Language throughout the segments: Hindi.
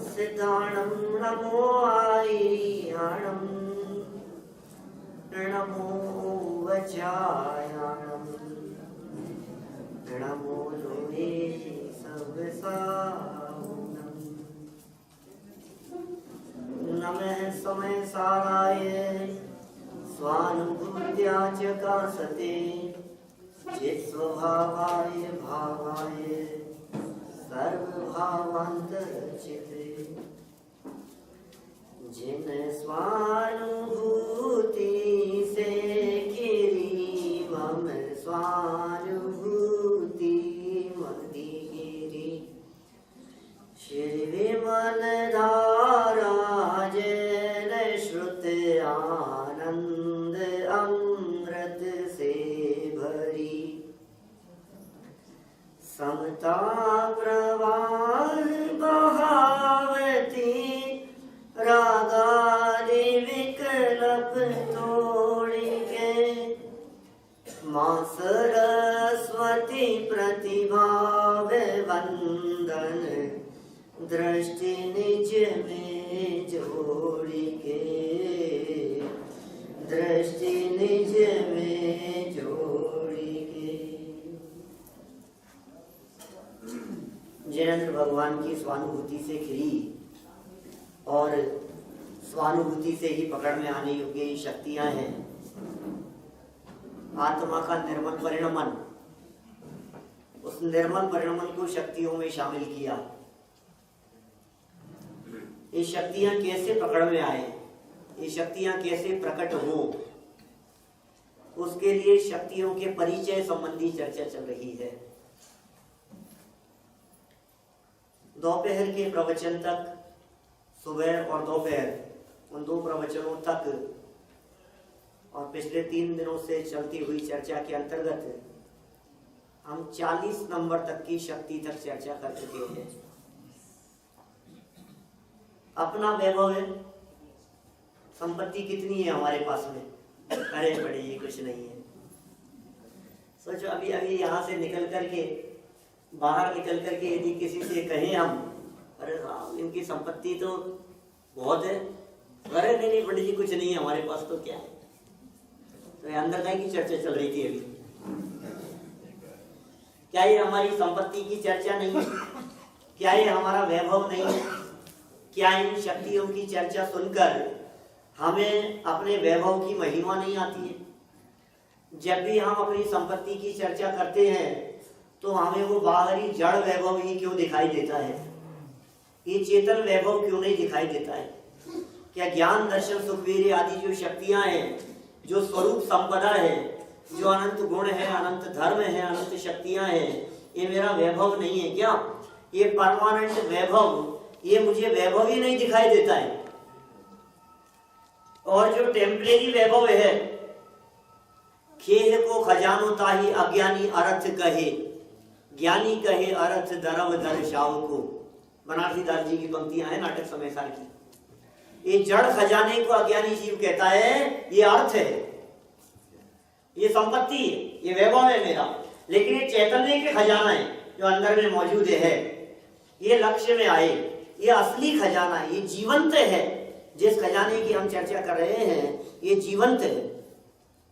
सिद्धाणं नमो आय्याणं नमो वज्रायाणं नमो लोहे सर्वसाहुनं नमः समय साराय स्वानुभूत्या च कासते चित्स्वभावाय भावाय सर्वभावान्तरचिते जिन स्वानुभूति से गिरी मम स्वानुभूति मदिगिरी श्री विमल धारा जन श्रुत आनंद अमृत से भरी समता प्रवाह बहावती रागादि विकल्प तोड़ के माँ सरस्वती प्रतिभाव वंदन दृष्टि निज में जोड़ के दृष्टि निज में जोड़ के। जिनेंद्र भगवान की स्वानुभूति से खिली और स्वानुभूति से ही पकड़ में आने योग्य ये शक्तियां हैं। आत्मा का निर्मल परिणमन, उस निर्मल परिणमन को शक्तियों में शामिल किया। ये शक्तियां कैसे पकड़ में आए, ये शक्तियां कैसे प्रकट हो, उसके लिए शक्तियों के परिचय संबंधी चर्चा चल रही है। दोपहर के प्रवचन तक, सुबह और दोपहर, उन दो प्रवचनों तक और पिछले 3 दिनों से चलती हुई चर्चा के अंतर्गत हम 40 नंबर तक की शक्ति तक चर्चा कर चुके हैं। अपना वैभव है, संपत्ति कितनी है हमारे पास में? अरे बड़े ये कुछ नहीं है। सोचो अभी अभी यहाँ से निकल करके, बाहर निकल करके यदि किसी से कहें हम, अरे साहब इनकी संपत्ति तो बहुत है, अरे नहीं पंडित जी कुछ नहीं है हमारे पास, तो क्या है? तो अंदर की चर्चा चल रही थी अभी। क्या ये हमारी संपत्ति की चर्चा नहीं है? क्या ये हमारा वैभव नहीं है? क्या इन शक्तियों की चर्चा सुनकर हमें अपने वैभव की महिमा नहीं आती है? जब भी हम अपनी संपत्ति की चर्चा करते हैं तो हमें वो बाहरी जड़ वैभव ही क्यों दिखाई देता है? ये चेतन वैभव क्यों नहीं दिखाई देता है? क्या ज्ञान दर्शन सुख वीर्य आदि जो शक्तियां हैं, जो स्वरूप संपदा है, जो अनंत गुण है, अनंत धर्म है, अनंत शक्तियां हैं, ये मेरा वैभव नहीं है क्या? ये परमानेंट वैभव, ये मुझे वैभव ही नहीं दिखाई देता है। और जो टेम्परेरी वैभव है, खेल को खजानो ताही अज्ञानी अर्थ कहे, ज्ञानी कहे अर्थ दरव दर्शाओ को। बनारसी दास जी की पंक्तियां हैं नाटक समय सार की। ये जड़ खजाने को अज्ञानी जीव कहता है ये अर्थ है, ये संपत्ति है, ये वैभव है मेरा, लेकिन ये चैतन्य के खजाना है जो अंदर में मौजूद है। ये लक्ष्य में आए, ये असली खजाना है, ये जीवंत है। जिस खजाने की हम चर्चा कर रहे हैं ये जीवंत है,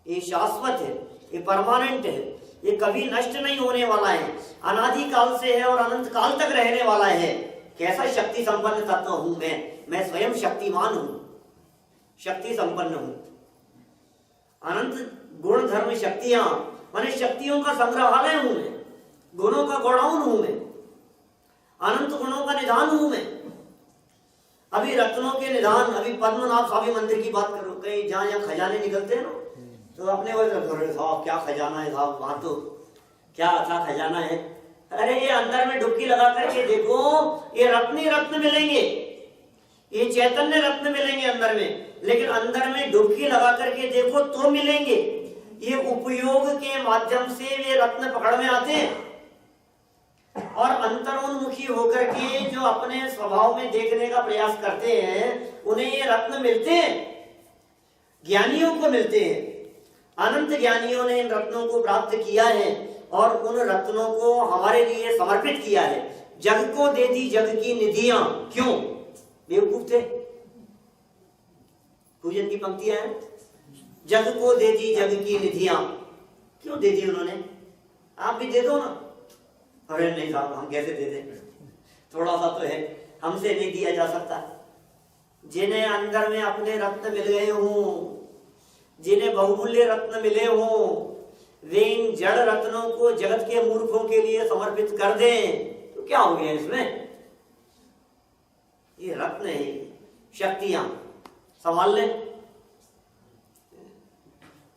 ये शाश्वत है, ये परमानेंट है, ये कभी नष्ट नहीं होने वाला है, अनादि काल से है और अनंत काल तक रहने वाला है। कैसा शक्ति संपन्न तत्व हूं मैं स्वयं शक्तिमान हूं, शक्ति संपन्न हूं। अनंत गुण धर्म शक्तियां माने शक्तियों का संग्रहालय हूं मैं, गुणों का गोडाउन हूं मैं, अनंत गुणों का निधान हूं मैं। अभी रत्नों के निधान, अभी पद्मनाभ स्वामी मंदिर की बात करो, कहीं जहां यहाँ खजाने निकलते हैं ना, तो अपने वो साहब क्या खजाना है साहब, वहां तो क्या अच्छा खजाना है। अरे ये अंदर में डुबकी लगा करके देखो, ये रत्न ही रत्न मिलेंगे, ये चैतन्य रत्न मिलेंगे अंदर में, लेकिन अंदर में डुबकी लगा करके देखो तो मिलेंगे। ये उपयोग के माध्यम से ये रत्न पकड़ में आते हैं और अंतरोन्मुखी होकर के जो अपने स्वभाव में देखने का प्रयास करते हैं उन्हें ये रत्न मिलते हैं, ज्ञानियों को मिलते हैं। अनंत ज्ञानियों ने इन रत्नों को प्राप्त किया है और उन रत्नों को हमारे लिए समर्पित किया है। जग को दे दी जग की निधियां, क्यों? बेवकूफ थे। पूजन की पंक्तियां हैं, जग को दे दी जग की निधियां। क्यों दे दी उन्होंने? आप भी दे दो ना। अरे नहीं साहब, हम कैसे दे दें, थोड़ा सा तो है, हमसे नहीं दिया जा सकता। जिन्हें अंदर में अपने रत्न मिल गए हों, जिन्हें बहुमूल्य रत्न मिले हों, वे इन जड़ रत्नों को जगत के मूर्खों के लिए समर्पित कर दें तो क्या हो गया इसमें? ये रत्न है, शक्तियां संभाल लें।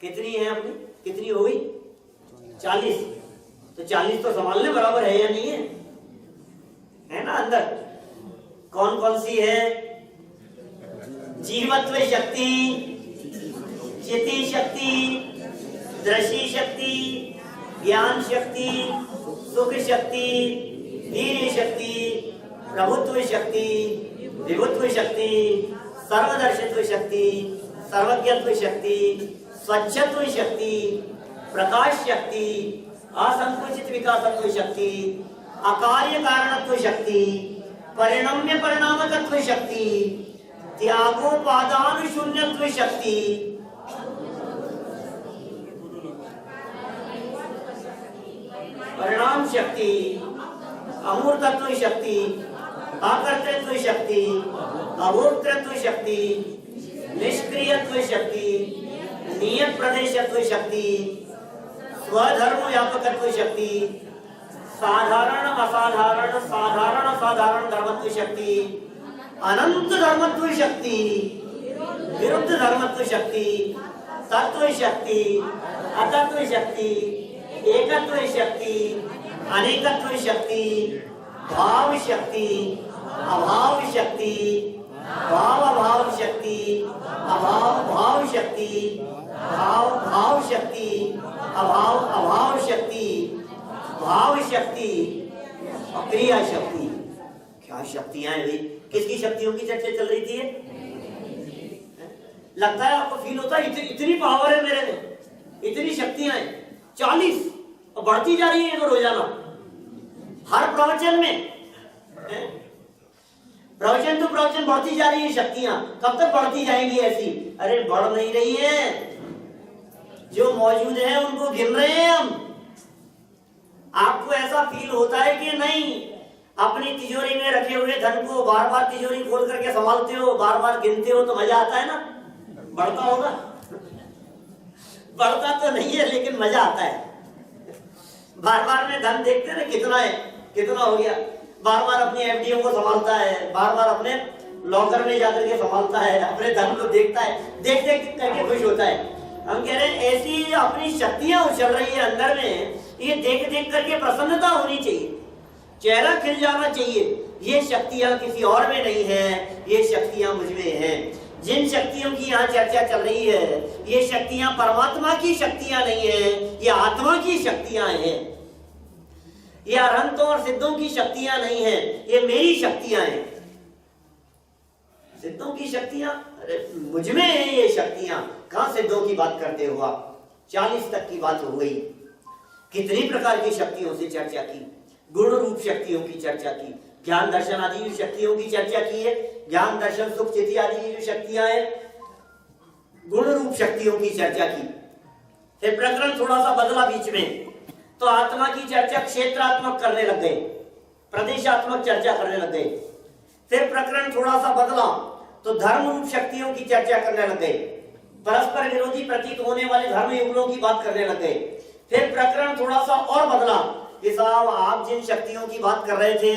कितनी है अपनी, कितनी हो गई? 40। तो 40 तो संभालने बराबर है या नहीं है? है ना? अंदर कौन कौन सी है? जीवत्व शक्ति, चिति शक्ति, दृष्टि शक्ति, ज्ञान शक्ति, सुख शक्ति, वीर्य शक्ति, प्रभुत्व शक्ति, विभुत्व शक्ति, सर्वदर्शित्व शक्ति, सर्वज्ञत्व शक्ति, स्वच्छत्व शक्ति, प्रकाश शक्ति, असंकुचित विकासत्व शक्ति, अकार्य कारणत्व शक्ति, परिणम्य परिणामकत्व शक्ति, त्यागोपादान शून्यत्व शक्ति, परिणाम शक्ति, अमूर्तत्व शक्ति, आकर्तृत्व शक्ति, अभोक्तृत्व शक्ति, निष्क्रियत्व शक्ति, नियत प्रदेशत्व शक्ति, स्वधर्म व्यापकत्व शक्ति, साधारण असाधारण साधारण असाधारण धर्मत्व शक्ति, अनंत धर्मत्व शक्ति, विरुद्ध धर्मत्व शक्ति, तत्व शक्ति, अतत्व शक्ति, एकत्व शक्ति, अनेकत्व शक्ति, भाव शक्ति, अभाव शक्ति, भाव अभाव शक्ति, अभाव भाव शक्ति, भाव भाव शक्ति, अभाव अभाव शक्ति, भाव शक्ति और क्रिया शक्ति। क्या शक्तियां हैं भाई? किसकी शक्तियों की चर्चा चल रही थी? लगता है आपको फील होता है इतनी पावर है मेरे में, इतनी शक्तियां हैं। 40 और बढ़ती जा रही है तो रोजाना हर प्रवचन में, प्रवचन तो प्रवचन बढ़ती जा रही है शक्तियां। कब तक बढ़ती जाएंगी ऐसी? अरे बढ़ नहीं रही है, जो मौजूद है उनको गिन रहे हैं हम। आपको ऐसा फील होता है कि नहीं, अपनी तिजोरी में रखे हुए धन को बार बार तिजोरी खोल करके संभालते हो, बार बार गिनते हो तो मजा आता है ना? बढ़ता होगा? बढ़ता तो नहीं है लेकिन मजा आता है। बार बार में धन देखते ना कितना है, कितना हो गया। बार बार अपनी एफडीओ को संभालता है, बार बार अपने लॉकर में जाकर के संभालता है, अपने धन को देखता है, देख देख करके खुश होता है। हम कह रहे हैं ऐसी अपनी शक्तियां उछल रही है अंदर में, ये देख देख करके प्रसन्नता होनी चाहिए, चेहरा खिल जाना चाहिए। ये शक्तियां किसी और में नहीं है, ये शक्तियां मुझ में हैं। जिन शक्तियों की यहाँ चर्चा चल रही है, ये शक्तियां परमात्मा की शक्तियां नहीं है, ये आत्मा की शक्तियां हैं। ये अरहंतों और सिद्धों की शक्तियां नहीं है, ये मेरी शक्तियां हैं। सिद्धों की शक्तियां, अरे मुझ में है ये शक्तियां। कहां सिद्धों की बात करते हो आप? 40 तक की बात हो गई। कितनी प्रकार की शक्तियों से चर्चा की, गुण रूप शक्तियों की चर्चा की, ज्ञान दर्शन आदि शक्तियों की चर्चा की है। ज्ञान दर्शन सुख चिति आदि जो शक्तियां हैं, गुण रूप शक्तियों की चर्चा की। फिर प्रकरण थोड़ा सा बदला बीच में, तो आत्मा की चर्चा क्षेत्रात्मक करने लग गए, प्रदेशात्मक चर्चा करने लग गए। फिर प्रकरण थोड़ा सा बदला तो धर्म रूप शक्तियों की चर्चा करने लग गए, परस्पर विरोधी प्रतीत होने वाले धर्म युगलों की बात करने लग गए। फिर प्रकरण थोड़ा सा और बदला कि साहब आप जिन शक्तियों की बात कर रहे थे,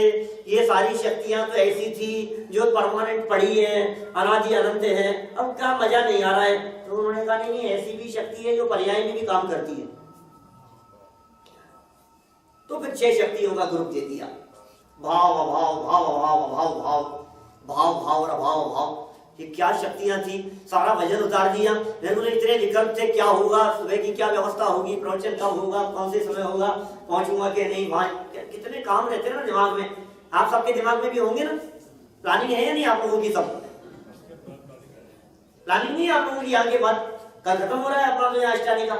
ये सारी शक्तियां तो ऐसी थी जो परमानेंट पड़ी है, अनादि अनंत है, अब क्या मजा नहीं आ रहा है। तो उन्होंने कहा नहीं, ऐसी भी शक्ति है जो पर्याय में भी काम करती है। तो फिर 6 शक्तियों का ग्रुप दे दिया, भाव अभाव, भाव अभाव, अभाव भाव, भाव भाव और अभाव अभाव। ये क्या शक्तियां थी, सारा वजन उतार दिया। फिर इतने विकल्प थे, क्या होगा, सुबह की क्या व्यवस्था होगी, प्रवचन कब होगा, कौन से समय होगा, पहुंचूंगा कि नहीं, वहां कितने काम रहते हैं ना दिमाग में। आप सबके दिमाग में भी होंगे ना, प्लानिंग है या नहीं आप लोगों की? सब प्लानिंग नहीं है आप लोगों की? आगे बात कल खत्म हो रहा है अपना तो यहाँ स्टार्टिंग का।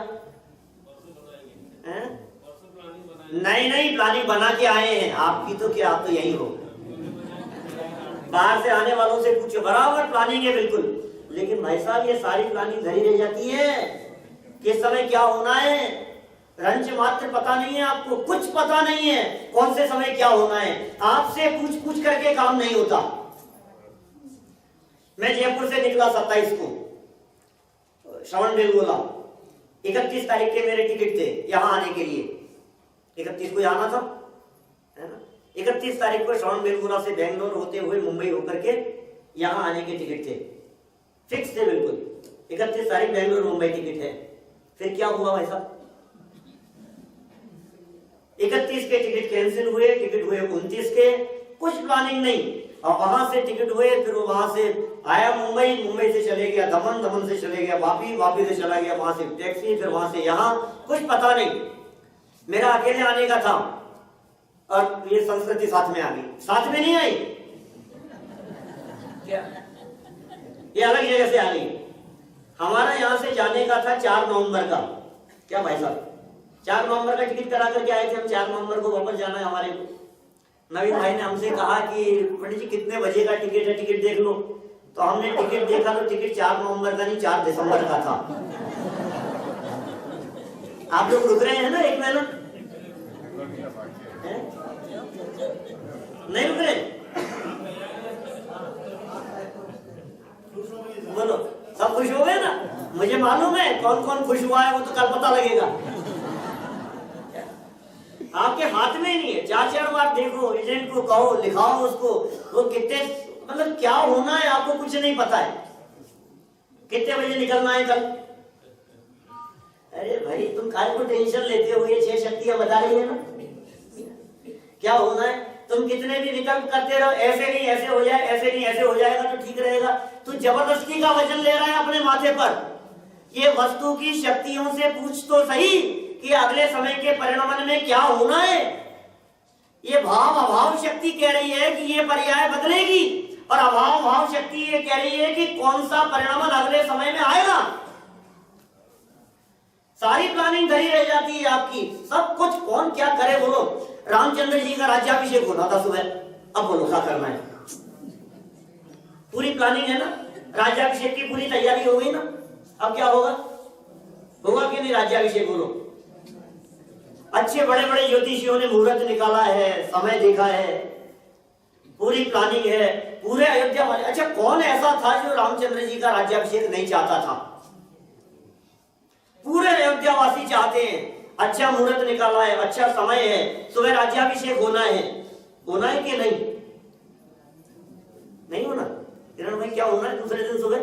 नहीं नहीं, प्लानिंग बना के आए हैं। आपकी तो क्या, आप तो यही हो, बाहर से आने वालों से पूछो, बराबर प्लानिंग है बिल्कुल। लेकिन भाई साहब ये सारी प्लानिंग धरी रह जाती है, किस समय क्या होना है रंच मात्र पता नहीं है आपको, कुछ पता नहीं है कौन से समय क्या होना है। आपसे पूछ पूछ करके काम नहीं होता। मैं जयपुर से निकला 27 को, श्रवण बेलगोला। 31 तारीख के मेरे टिकट थे यहां आने के लिए, 31 को आना था, है ना। 31 तारीख को श्रवण बेलगोला से बेंगलोर होते हुए मुंबई होकर के यहां आने के टिकट थे, फिक्स थे बिल्कुल। 31 तारीख बेंगलोर मुंबई टिकट है। फिर क्या हुआ भाई साहब, 31 के टिकट कैंसिल हुए, टिकट हुए 29 के, कुछ प्लानिंग नहीं। और वहां से टिकट हुए, फिर वहां से आया मुंबई, मुंबई से चले गया दमन, दमन से चले गया वापी, वापी से चला गया वहां से टैक्सी, फिर वहां से यहाँ, कुछ पता नहीं। मेरा अकेले आने का था और ये संस्कृति साथ में आ गई, साथ में नहीं आई क्या, ये अलग जगह से आ गई। हमारा यहाँ से जाने का था 4 नवंबर का, क्या भाई साहब 4 नवंबर का टिकट करा करके आए थे हम। 4 नवंबर को वापस जाना है हमारे को। नवीन भाई ने हमसे कहा कि पंडित जी कितने बजे का टिकट है, टिकट देख लो। तो हमने टिकट देखा तो टिकट 4 नवंबर का नहीं 4 दिसंबर का था। आप लोग रुक रहे हैं ना एक महीना, नहीं रुक रहे, बोलो सब खुश हो गए ना। मुझे मालूम है कौन कौन खुश हुआ है, वो तो कल पता लगेगा। आपके हाथ में ही नहीं है। 4-4 बार देखो, एजेंट को कहो, लिखाओ उसको, वो कितने मतलब क्या होना है आपको कुछ नहीं पता है, कितने बजे निकलना है कल। अरे भाई तुम काहे को टेंशन लेते हो, ये 6 शक्तियां बता रही है ना क्या होना है। तुम कितने भी विकल्प करते रहो, ऐसे नहीं ऐसे हो जाए, ऐसे नहीं ऐसे हो जाएगा तो ठीक रहेगा। तू जबरदस्ती का वजन ले रहा है अपने माथे पर। ये वस्तु की शक्तियों से पूछ तो सही कि अगले समय के परिणमन में क्या होना है। ये भाव अभाव शक्ति कह रही है कि ये पर्याय बदलेगी, और अभाव भाव शक्ति ये कह रही है कि कौन सा परिणमन अगले समय में आएगा। सारी प्लानिंग धरी रह जाती है आपकी, सब कुछ कौन क्या करे। बोलो रामचंद्र जी का राज्याभिषेक होना था सुबह, अब बोलो क्या करना है। पूरी प्लानिंग है ना, राज्याभिषेक की पूरी तैयारी हो गई ना, अब क्या होगा, होगा कि नहीं राज्याभिषेक। बोलो अच्छे बड़े बड़े ज्योतिषियों ने मुहूर्त निकाला है, समय देखा है, पूरी प्लानिंग है, पूरे अयोध्या वाले। अच्छा कौन ऐसा था जो रामचंद्र जी का राज्याभिषेक नहीं चाहता था। पूरे अयोध्यावासी चाहते हैं, अच्छा मुहूर्त निकाला है, अच्छा समय है, सुबह राज्याभिषेक होना है। होना है कि नहीं, नहीं होना। किरण भाई क्या होना है दूसरे दिन सुबह,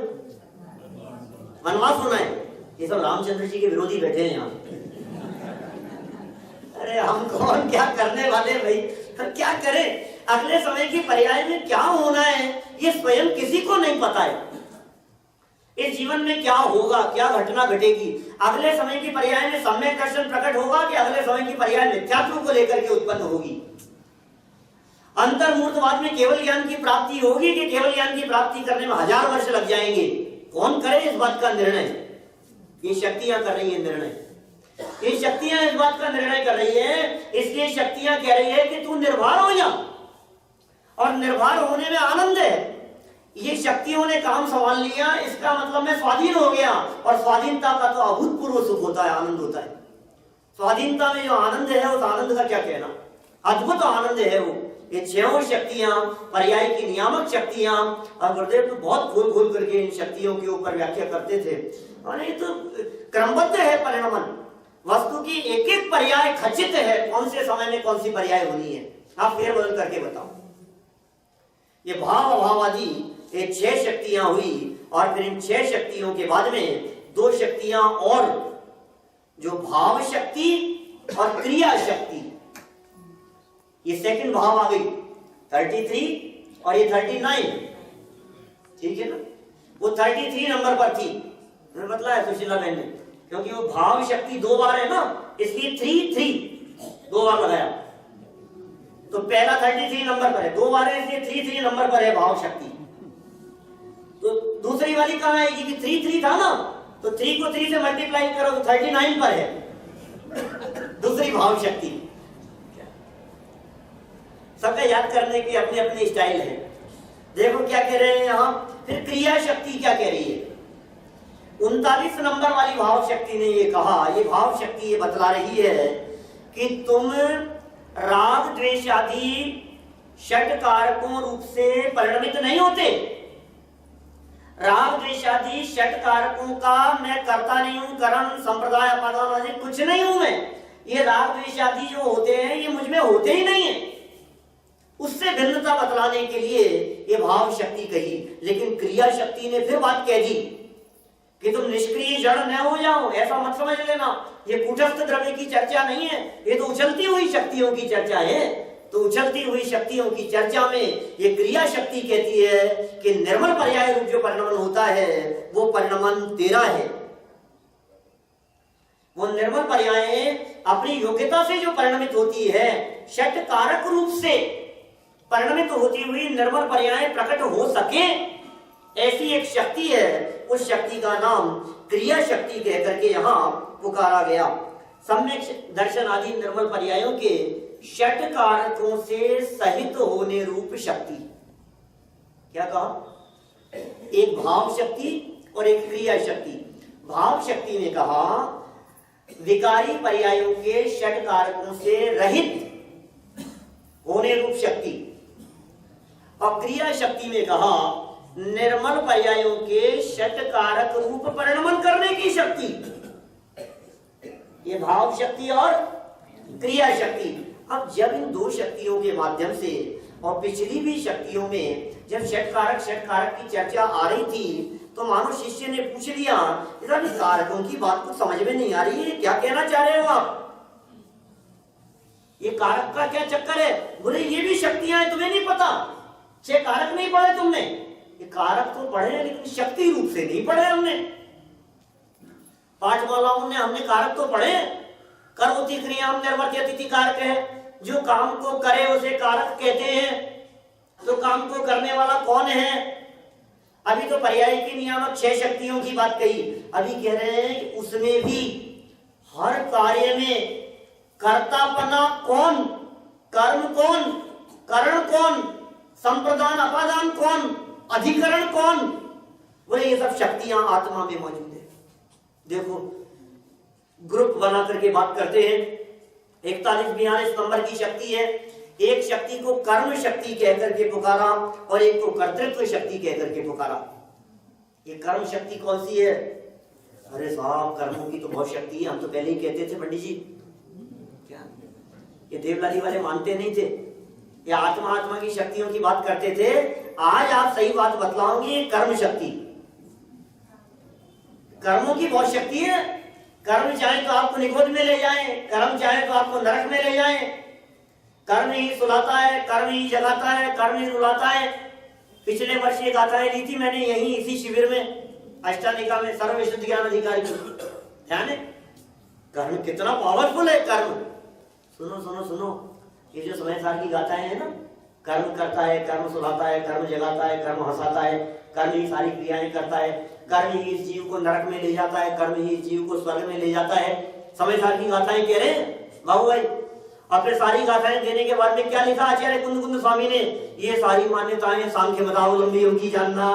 वनवास होना है। ये सब रामचंद्र जी के विरोधी बैठे हैं यहाँ। अरे हम कौन क्या करने वाले भाई, क्या करें। अगले समय की पर्याय में क्या होना है ये स्वयं किसी को नहीं पता है। इस जीवन में क्या होगा, क्या घटना घटेगी, अगले समय की पर्याय में सम्यक दर्शन प्रकट होगा कि अगले समय की पर्याय मिथ्यात्व को लेकर के उत्पन्न होगी। अंतर्मूर्तवाद में केवल ज्ञान की प्राप्ति होगी कि केवल ज्ञान की प्राप्ति करने में 1000 वर्ष लग जाएंगे। कौन करे इस बात का निर्णय, ये शक्तियां कर रही है निर्णय। ये शक्तियां इस बात का निर्णय कर रही है, इसलिए शक्तियां कह रही है कि तू निर्भर हो जा, और निर्भर होने में आनंद है। ये शक्तियों ने काम संभाल लिया, इसका मतलब मैं स्वाधीन हो गया, और स्वाधीनता का तो अभूतपूर्व सुख होता है, आनंद होता है। स्वाधीनता में जो आनंद है उस आनंद का क्या कहना, अद्भुत आनंद है वो। ये 6 शक्तियां, पर्याय की नियामक शक्तियां, और गुरुदेव तो बहुत खोल खोल करके इन शक्तियों के ऊपर व्याख्या करते थे। और ये तो क्रमबद्ध है परिणमन, वस्तु की एक एक पर्याय खचित है, कौन से समय में कौन सी पर्याय होनी है। आप फेर बदल करके बताओ। ये भाव अभावादी ये 6 शक्तियां हुई, और फिर इन 6 शक्तियों के बाद में 2 शक्तियां और, जो भाव शक्ति और क्रिया शक्ति। ये सेकंड भाव आ गई 33 और ये 39, ठीक है ना। वो 33 नंबर पर थी, मैंने बताया सुशीला बहन ने, क्योंकि वो भाव शक्ति 2 बार है ना, इसलिए 3 2 बार लगाया। तो पहला 33 नंबर पर है, 2 बार है इसलिए 3 नंबर पर है भाव शक्ति। तो दूसरी वाली कहां आएगी कि 3 था ना, तो 3 को 3 से मल्टीप्लाई करो तो 39 पर है दूसरी भाव शक्ति। सबका याद करने की अपनी अपनी स्टाइल है। देखो क्या कह रहे हैं यहां, फिर क्रिया शक्ति क्या कह रही है। 39 नंबर वाली भाव शक्ति ने ये कहा, ये भाव शक्ति ये बतला रही है कि तुम राग द्वेष आदि षट कारकों रूप से परिणमित नहीं होते। राग द्वेष आदि षट कारकों का मैं करता नहीं हूं, कर्म संप्रदाय अपादान आदि कुछ नहीं हूं मैं। ये राग द्वेष आदि जो होते हैं ये मुझ में होते ही नहीं है। उससे भिन्नता बतलाने के लिए ये भाव शक्ति कही। लेकिन क्रिया शक्ति ने फिर बात कह दी कि तुम निष्क्रिय जड़ न हो जाओ, ऐसा मत समझ लेना। ये कूटस्थ द्रव्य की चर्चा नहीं है, ये तो उछलती हुई शक्तियों की चर्चा है। तो उछलती हुई शक्तियों की चर्चा में ये क्रिया शक्ति कहती है कि निर्मल पर्याय रूप जो परिणमन होता है वो परिणमन तेरा है। वो निर्मल पर्याय अपनी योग्यता से जो परिणमित होती है, षट कारक रूप से परिणमित होती हुई निर्मल पर्याय प्रकट हो सके, ऐसी एक शक्ति है। उस शक्ति का नाम क्रिया शक्ति कहकर के यहां पुकारा गया। सम्यक दर्शन आदि निर्मल पर्यायों के षट कारकों से सहित होने रूप शक्ति। क्या कहा? एक भाव शक्ति और एक क्रिया शक्ति। भाव शक्ति ने कहा विकारी पर्यायों के षट कारकों से रहित होने रूप शक्ति, और क्रिया शक्ति ने कहा निर्मल पर्यायों के षट कारक रूप परिणमन करने की शक्ति। ये भाव शक्ति और क्रिया शक्ति। अब जब इन दो शक्तियों के माध्यम से और पिछली भी शक्तियों में जब षट कारक की चर्चा आ रही थी, तो मानो शिष्य ने पूछ लिया, इधर कारकों की बात को समझ में नहीं आ रही है, क्या कहना चाह रहे हो आप? ये कारक का क्या चक्कर है? बोले ये भी शक्तियां हैं, तुम्हें नहीं पता? 6 कारक नहीं पढ़े तुमने? ये कारक तो पढ़े लेकिन शक्ति रूप से नहीं पढ़े हमने। पाठमालाओं में हमने कारक तो पढ़े, करोति क्रियाम निर्वर्त्यति कारक है, जो काम को करे उसे कारक कहते हैं। तो काम को करने वाला कौन है? अभी तो पर्याय की नियामक 6 शक्तियों की बात कही, अभी कह रहे हैं कि उसमें भी हर कार्य में कर्तापना कौन, कर्म कौन, करण कौन, संप्रदान अपादान कौन, अधिकरण कौन, बोले ये सब शक्तियां आत्मा में मौजूद है। देखो ग्रुप बना करके बात करते हैं। 41-42 नंबर की शक्ति है। एक शक्ति को कर्म शक्ति कहकर के पुकारा और एक को कर्तृत्व शक्ति कहकर के पुकारा। ये कर्म शक्ति कौन सी है? अरे साहब कर्मों की तो बहुत शक्ति है, हम तो पहले ही कहते थे पंडित जी। क्या ये देवलाली वाले मानते नहीं थे? ये आत्मा की शक्तियों की बात करते थे। आज आप सही बात बतलाओगे, कर्म शक्ति, कर्मों की बहुत शक्ति है। कर्म चाहे तो आपको निगोद में ले जाए, कर्म चाहे तो आपको नरक में ले जाए। कर्म ही सुलाता है, कर्म ही जगाता है, कर्म ही रुलाता है। पिछले वर्ष ये गाथाएं ली थी मैंने यही इसी शिविर में, अष्टानिका में, सर्वविशुद्ध ज्ञान अधिकारी की। ध्यान है कर्म कितना पावरफुल है। कर्म सुनो सुनो सुनो, ये जो समय सार की गाथाएं है ना, कर्म करता है, कर्म सुलाता है, कर्म जगाता है, कर्म हंसाता है, कर्म ही सारी क्रियाएं करता है, कर्म ही इस जीव को नरक में ले जाता है, कर्म ही इस जीव को स्वर्ग में ले जाता है। समय सार की गाथाएं कह रहे हैं बाबू भाई। अपने सारी गाथाएं देने के बाद में क्या लिखा आचार्य कुंद स्वामी ने? ये सारी मान्यताएं सांख्य मतावलंबियों की जानना।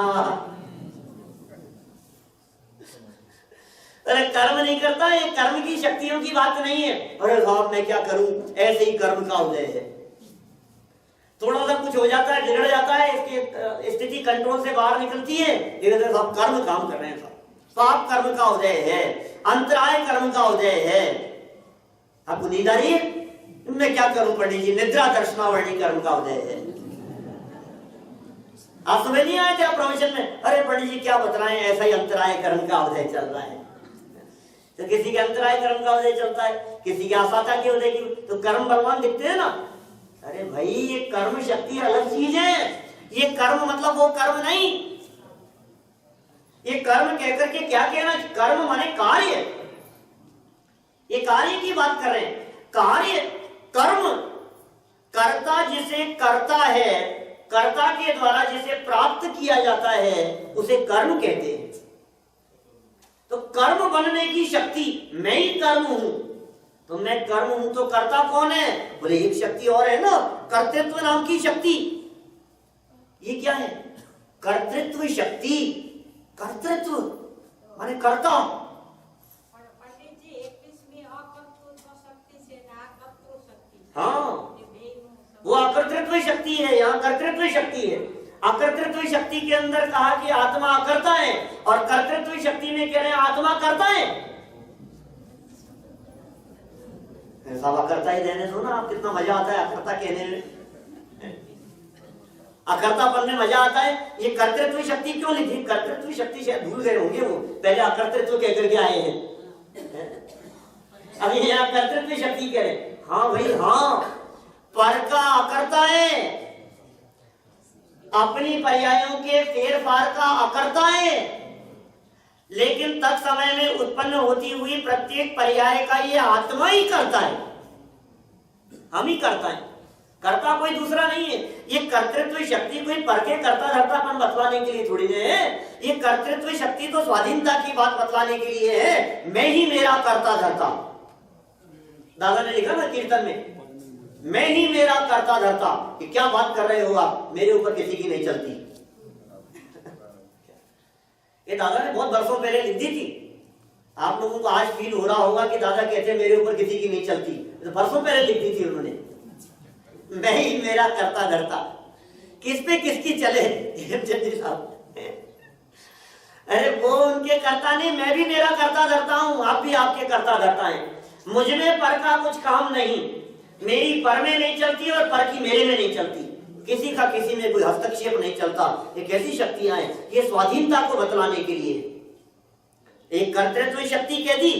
अरे कर्म नहीं करता, ये कर्म की शक्तियों की बात नहीं है। अरे साहब मैं क्या करूं, ऐसे ही कर्म का उदय है। थोड़ा सा कुछ हो जाता है, बिगड़ जाता है, इसकी स्थिति कंट्रोल से बाहर निकलती है, धीरे-धीरे सब कर्म काम कर रहे हैं। पाप कर्म का उदय है, अंतराय कर्म का उदय है। आपको नींद आ रही है? मैं क्या करूं पंडित जी? निद्रा दर्शनावरणी कर्म का उदय है। आप सुबह नहीं आए थे आप प्रवचन में? अरे पंडित जी क्या बतलाएं, ऐसा ही अंतराय कर्म का उदय चल रहा है। तो किसी के अंतराय कर्म का उदय चलता है, किसी के आसाता के उदय की, तो कर्म बलवान दिखते हैं ना। अरे भाई ये कर्म शक्ति अलग चीज है। ये कर्म मतलब वो कर्म नहीं। ये कर्म कहकर के क्या कहना? कर्म माने कार्य। ये कार्य की बात कर रहे हैं। कार्य कर्म, कर्ता जिसे करता है, कर्ता के द्वारा जिसे प्राप्त किया जाता है उसे कर्म कहते हैं। तो कर्म बनने की शक्ति, मैं ही कर्म हूं। तो मैं कर्म हूं तो कर्ता कौन है? बोले एक शक्ति और है ना, कर्तृत्व नाम की शक्ति। ये क्या है? कर्तृत्व शक्ति, कर्तृत्व माने कर्ता। पंडित जी 21वीं अकर्तृत्व शक्ति से ना कर्तृत्व शक्ति। हाँ, वो अकर्तृत्व शक्ति है, यहाँ कर्तृत्व शक्ति है। अकर्तृत्व शक्ति के अंदर कहा कि आत्मा अकर्ता है, और कर्तृत्व शक्ति में कह रहे हैं आत्मा करता है। सब अकर्ता ही रहने दो ना, आप कितना मजा आता है अकर्ता कहने में, अकर्तापन में मजा आता है। ये कर्तृत्व शक्ति क्यों लिखी? कर्तृत्व शक्ति शायद भूल गए होंगे, वो पहले अकर्तृत्व कह करके आए हैं, अब ये यहाँ कर्तृत्व शक्ति कह रहे। हाँ भाई हाँ, पर का अकर्ता है, अपनी पर्यायों के फेर फार का अकर्ता है, लेकिन तक समय में उत्पन्न होती हुई प्रत्येक पर्याय का ये आत्मा ही करता है, हम ही करता है, कर्ता कोई दूसरा नहीं है। ये कर्तृत्व शक्ति कोई पर के कर्ता धर्तापन बतलाने के लिए थोड़ी है, ये कर्तृत्व शक्ति तो स्वाधीनता की बात बतलाने के लिए है। मैं ही मेरा कर्ता धर्ता, दादा ने लिखा ना कीर्तन में, मैं ही मेरा कर्ता धर्ता। कि क्या बात कर रहे हो आप, मेरे ऊपर किसी की नहीं चलती। ये दादा ने बहुत वर्षों पहले लिख दी थी, आप लोगों को आज फील हो रहा होगा कि दादा कहते हैं मेरे ऊपर किसी की नहीं चलती, तो वर्षों पहले लिख दी थी उन्होंने, मैं ही मेरा कर्ता धर्ता। किस पे किसकी चले साहब, अरे वो उनके कर्ता नहीं, मैं भी मेरा कर्ता धर्ता हूं, आप भी आपके कर्ता धर्ता हैं। मुझ में पर का कुछ काम नहीं, मेरी पर में नहीं चलती और पर की मेरे में नहीं चलती, किसी का किसी में कोई हस्तक्षेप नहीं चलता। ये कैसी शक्तियां हैं? ये स्वाधीनता को बतलाने के लिए। एक कर्तृत्व शक्ति कह दी,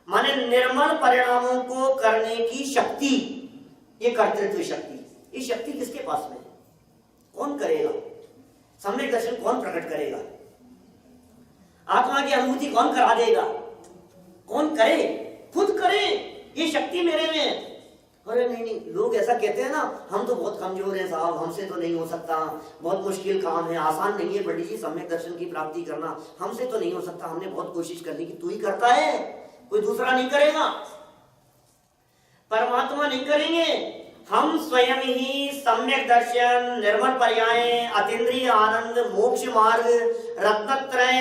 माने निर्मल परिणामों को करने की शक्ति, ये कर्तृत्व शक्ति। ये शक्ति किसके पास में है? कौन करेगा? सम्यक दर्शन कौन प्रकट करेगा? आत्मा की अनुभूति कौन करा देगा? कौन करे? खुद करे। ये शक्ति मेरे में है। अरे नहीं नहीं, लोग ऐसा कहते हैं ना, हम तो बहुत कमजोर हैं साहब, हमसे तो नहीं हो सकता, बहुत मुश्किल काम है, आसान नहीं है पंडित जी सम्यक दर्शन की प्राप्ति करना, हमसे तो नहीं हो सकता, हमने बहुत कोशिश कर ली। कि तू ही करता है, कोई दूसरा नहीं करेगा, परमात्मा नहीं करेंगे। हम स्वयं ही सम्यक दर्शन, निर्मल पर्याय, अतीन्द्रिय आनंद, मोक्ष मार्ग, रत्नत्रय,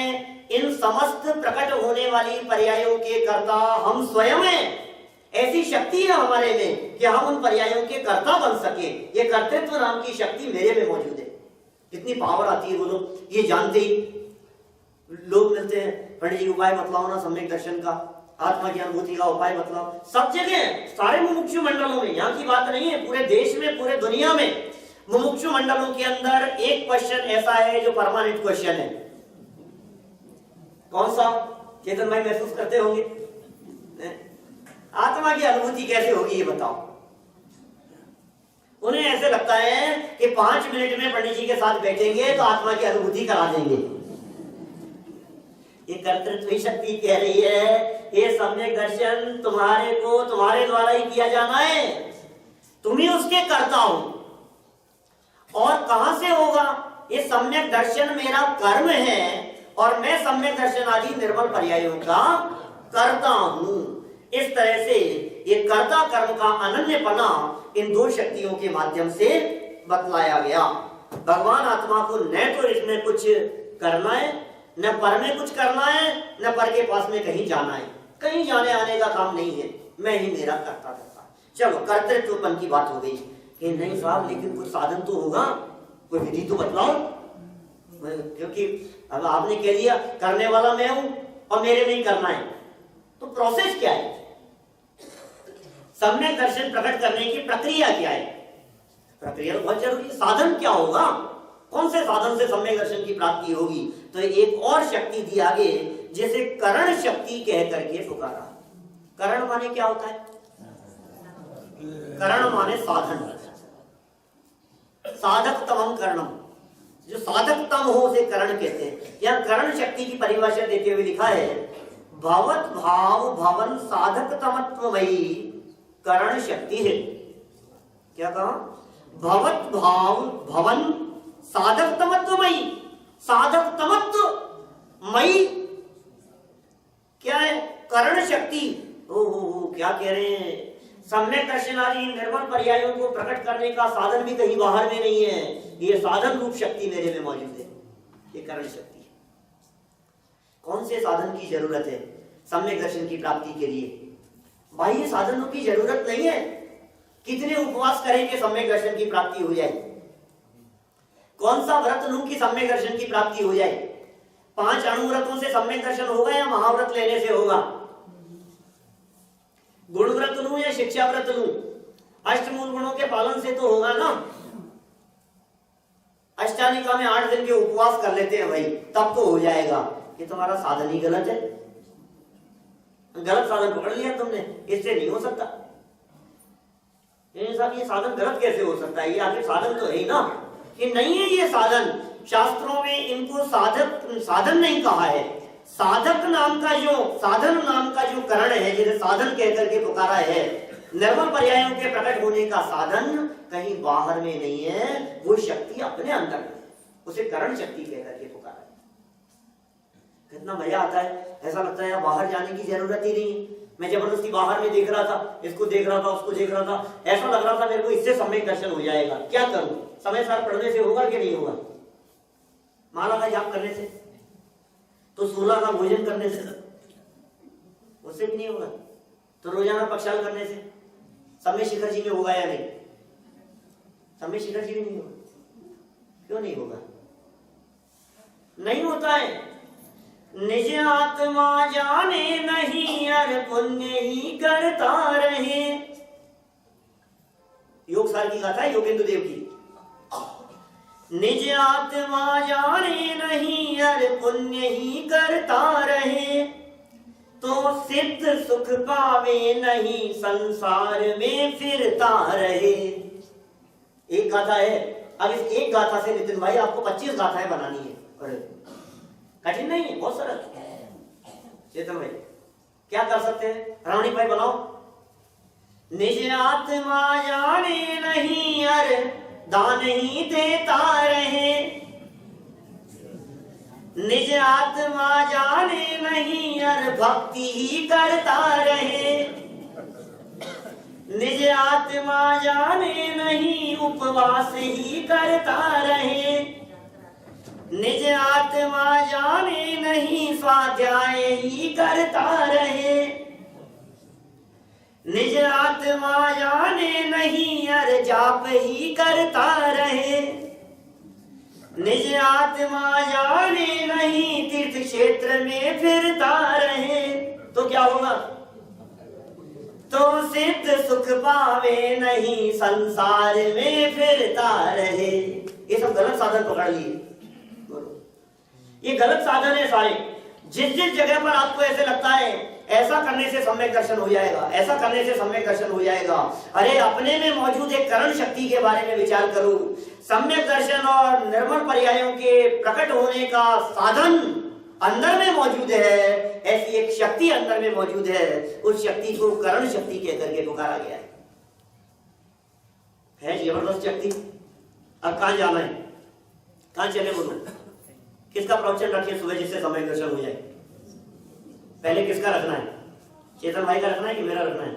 इन समस्त प्रकट होने वाली पर्यायों के कर्ता हम स्वयं हैं। ऐसी शक्ति है हमारे में कि हम उन पर्यायों के कर्ता बन सके। ये कर्तृत्व नाम की शक्ति मेरे में मौजूद है। कितनी पावर आती है वो लोग ये जानते ही। लोग मिलते हैं, पंडित जी उपाय बतलाओ ना सम्यक दर्शन का, आत्मा की अनुभूति का उपाय बतलाओ। सब जगह सारे मुमुक्षु मंडलों में, यहाँ की बात नहीं है, पूरे देश में, पूरे दुनिया में मुमुक्षु मंडलों के अंदर एक क्वेश्चन ऐसा है जो परमानेंट क्वेश्चन है। कौन सा? चेतन भाई महसूस करते होंगे, आत्मा की अनुभूति कैसे होगी ये बताओ। उन्हें ऐसे लगता है कि 5 मिनट में पंडित जी के साथ बैठेंगे तो आत्मा की अनुभूति करा देंगे। ये कर्तृत्व शक्ति कह रही है, ये सम्यक दर्शन तुम्हारे को तुम्हारे द्वारा ही किया जाना है, तुम ही उसके कर्ता हो। और कहां से होगा? ये सम्यक दर्शन मेरा कर्म है और मैं सम्यक दर्शन आदि निर्मल पर्यायों का करता हूं। इस तरह से ये कर्ता कर्म का अनन्यपना इन दो शक्तियों के माध्यम से बतलाया गया। भगवान आत्मा को न तो इसमें कुछ करना है, न पर में कुछ करना है, न पर के पास में कहीं जाना है, कहीं जाने आने का काम नहीं है, मैं ही मेरा करता रहता। चलो कर्तृत्वपन की बात हो गई कि नहीं साहब लेकिन कुछ साधन तो होगा, कोई विधि तो बतलाओ, क्योंकि अब आपने कह दिया करने वाला मैं हूं और मेरे में ही करना है, तो प्रोसेस क्या है? सम्यक दर्शन प्रकट करने की प्रक्रिया क्या है? प्रक्रिया तो बहुत जरूरी है। साधन क्या होगा? कौन से साधन से सम्यक दर्शन की प्राप्ति होगी? तो एक और शक्ति दी आगे, जैसे करण शक्ति कह करके पुकारा। करण माने क्या होता है? करण माने साधन, साधक तमम करणम, जो साधक तम हो उसे करण कहते हैं। यहां करण शक्ति की परिभाषा देते हुए लिखा है, भवत भाव भवन साधक तमत्वमयी करण शक्ति है। क्या कहा? भवत भाव भवन साधक तमत्वमयी, साधक तमत्वमयी क्या है? करण शक्ति। ओ क्या कह रहे हैं? सम्यक दर्शन आदि निर्मल पर्यायों को प्रकट करने का साधन भी कहीं बाहर में नहीं है, ये साधन रूप शक्ति मेरे में मौजूद है, ये करण शक्ति है। कौन से साधन की जरूरत है सम्यक दर्शन की प्राप्ति के लिए? बाह्य साधनों की जरूरत नहीं है। कितने उपवास करें कि सम्यक दर्शन की प्राप्ति हो जाए? कौन सा व्रत लूं कि सम्यक दर्शन की प्राप्ति हो जाए? 5 अणुव्रतों से सम्यक दर्शन होगा या महाव्रत लेने से होगा? गुण व्रत लूं या शिक्षा व्रत लूं? अष्टमूल गुणों के पालन से तो होगा ना। अष्टानिका में 8 दिन के उपवास कर लेते हैं भाई, तब तो हो जाएगा। ये तुम्हारा साधन ही गलत है, गलत साधन पकड़ लिया तुमने, इससे नहीं हो सकता। साहब ये साधन गलत कैसे हो सकता है? ये आखिर साधन तो है ही ना, कि नहीं है ये साधन। शास्त्रों में इनको साधन नहीं कहा है। साधक नाम का जो साधन नाम का जो करण है, जिसे साधन कहकर के पुकारा है, निर्मल पर्यायों के प्रकट होने का साधन कहीं बाहर में नहीं है, वो शक्ति अपने अंदर है, उसे करण शक्ति कहकर के पुकारा है। कितना मजा आता है, ऐसा लगता है बाहर जाने की जरूरत ही नहीं है। मैं जबरदस्ती बाहर में देख रहा था, इसको देख रहा था, उसको देख रहा था, ऐसा लग रहा था मेरे को इससे सम्यक दर्शन हो जाएगा। क्या करूं? समय सार पढ़ने से होगा कि नहीं होगा? माला का जाप करने से, तो 16 का भोजन करने से, उससे भी नहीं होगा। तो रोजाना पक्षाल करने से समय शिखर जी में होगा या नहीं? समय शिखर जी में नहीं होगा। क्यों नहीं होगा? नहीं होता है। निज आत्मा जाने नहीं, अर पुण्य ही करता रहे। योग सार की गाथा है योगेंद्र देव की। निज आत्मा जाने नहीं, अर पुण्य ही करता रहे, तो सिद्ध सुख पावे नहीं, संसार में फिरता रहे। एक गाथा है। अब इस एक गाथा से नितिन भाई आपको 25 गाथाएं बनानी है। और कठिन नहीं है, बहुत सरल। चेतन भाई क्या कर सकते हैं? रावणी भाई बनाओ। निज आत्मा जाने नहीं, अर दान ही देता रहे। निज आत्मा जाने नहीं, अर भक्ति ही करता रहे। निज आत्मा जाने नहीं, उपवास ही करता रहे। निज आत्मा जाने नहीं, स्वाध्याय ही करता रहे। निज आत्मा जाने नहीं, अर जाप ही करता रहे। निज आत्मा जाने नहीं, तीर्थ क्षेत्र में फिरता रहे, तो क्या होगा? तो सिद्ध सुख पावे नहीं, संसार में फिरता रहे। ये सब गलत साधन पकड़ लिए। ये गलत साधन है सारे। जिस जिस जगह पर आपको ऐसे लगता है ऐसा करने से सम्यक दर्शन हो जाएगा, ऐसा करने से सम्यक दर्शन हो जाएगा, अरे अपने में मौजूद एक करण शक्ति के बारे में विचार करो। सम्यक दर्शन और निर्मल पर्यायों के प्रकट होने का साधन अंदर में मौजूद है, ऐसी एक शक्ति अंदर में मौजूद है। उस शक्ति को करण शक्ति कहकर के पुकारा गया है जबरदस्त शक्ति। अब कहां जाना है? कहां चले बोलो? किसका प्रवचन रखिए सुबह जिससे सम्यक दर्शन हो जाए? पहले किसका रखना है? चेतन भाई का रखना है कि मेरा रखना है?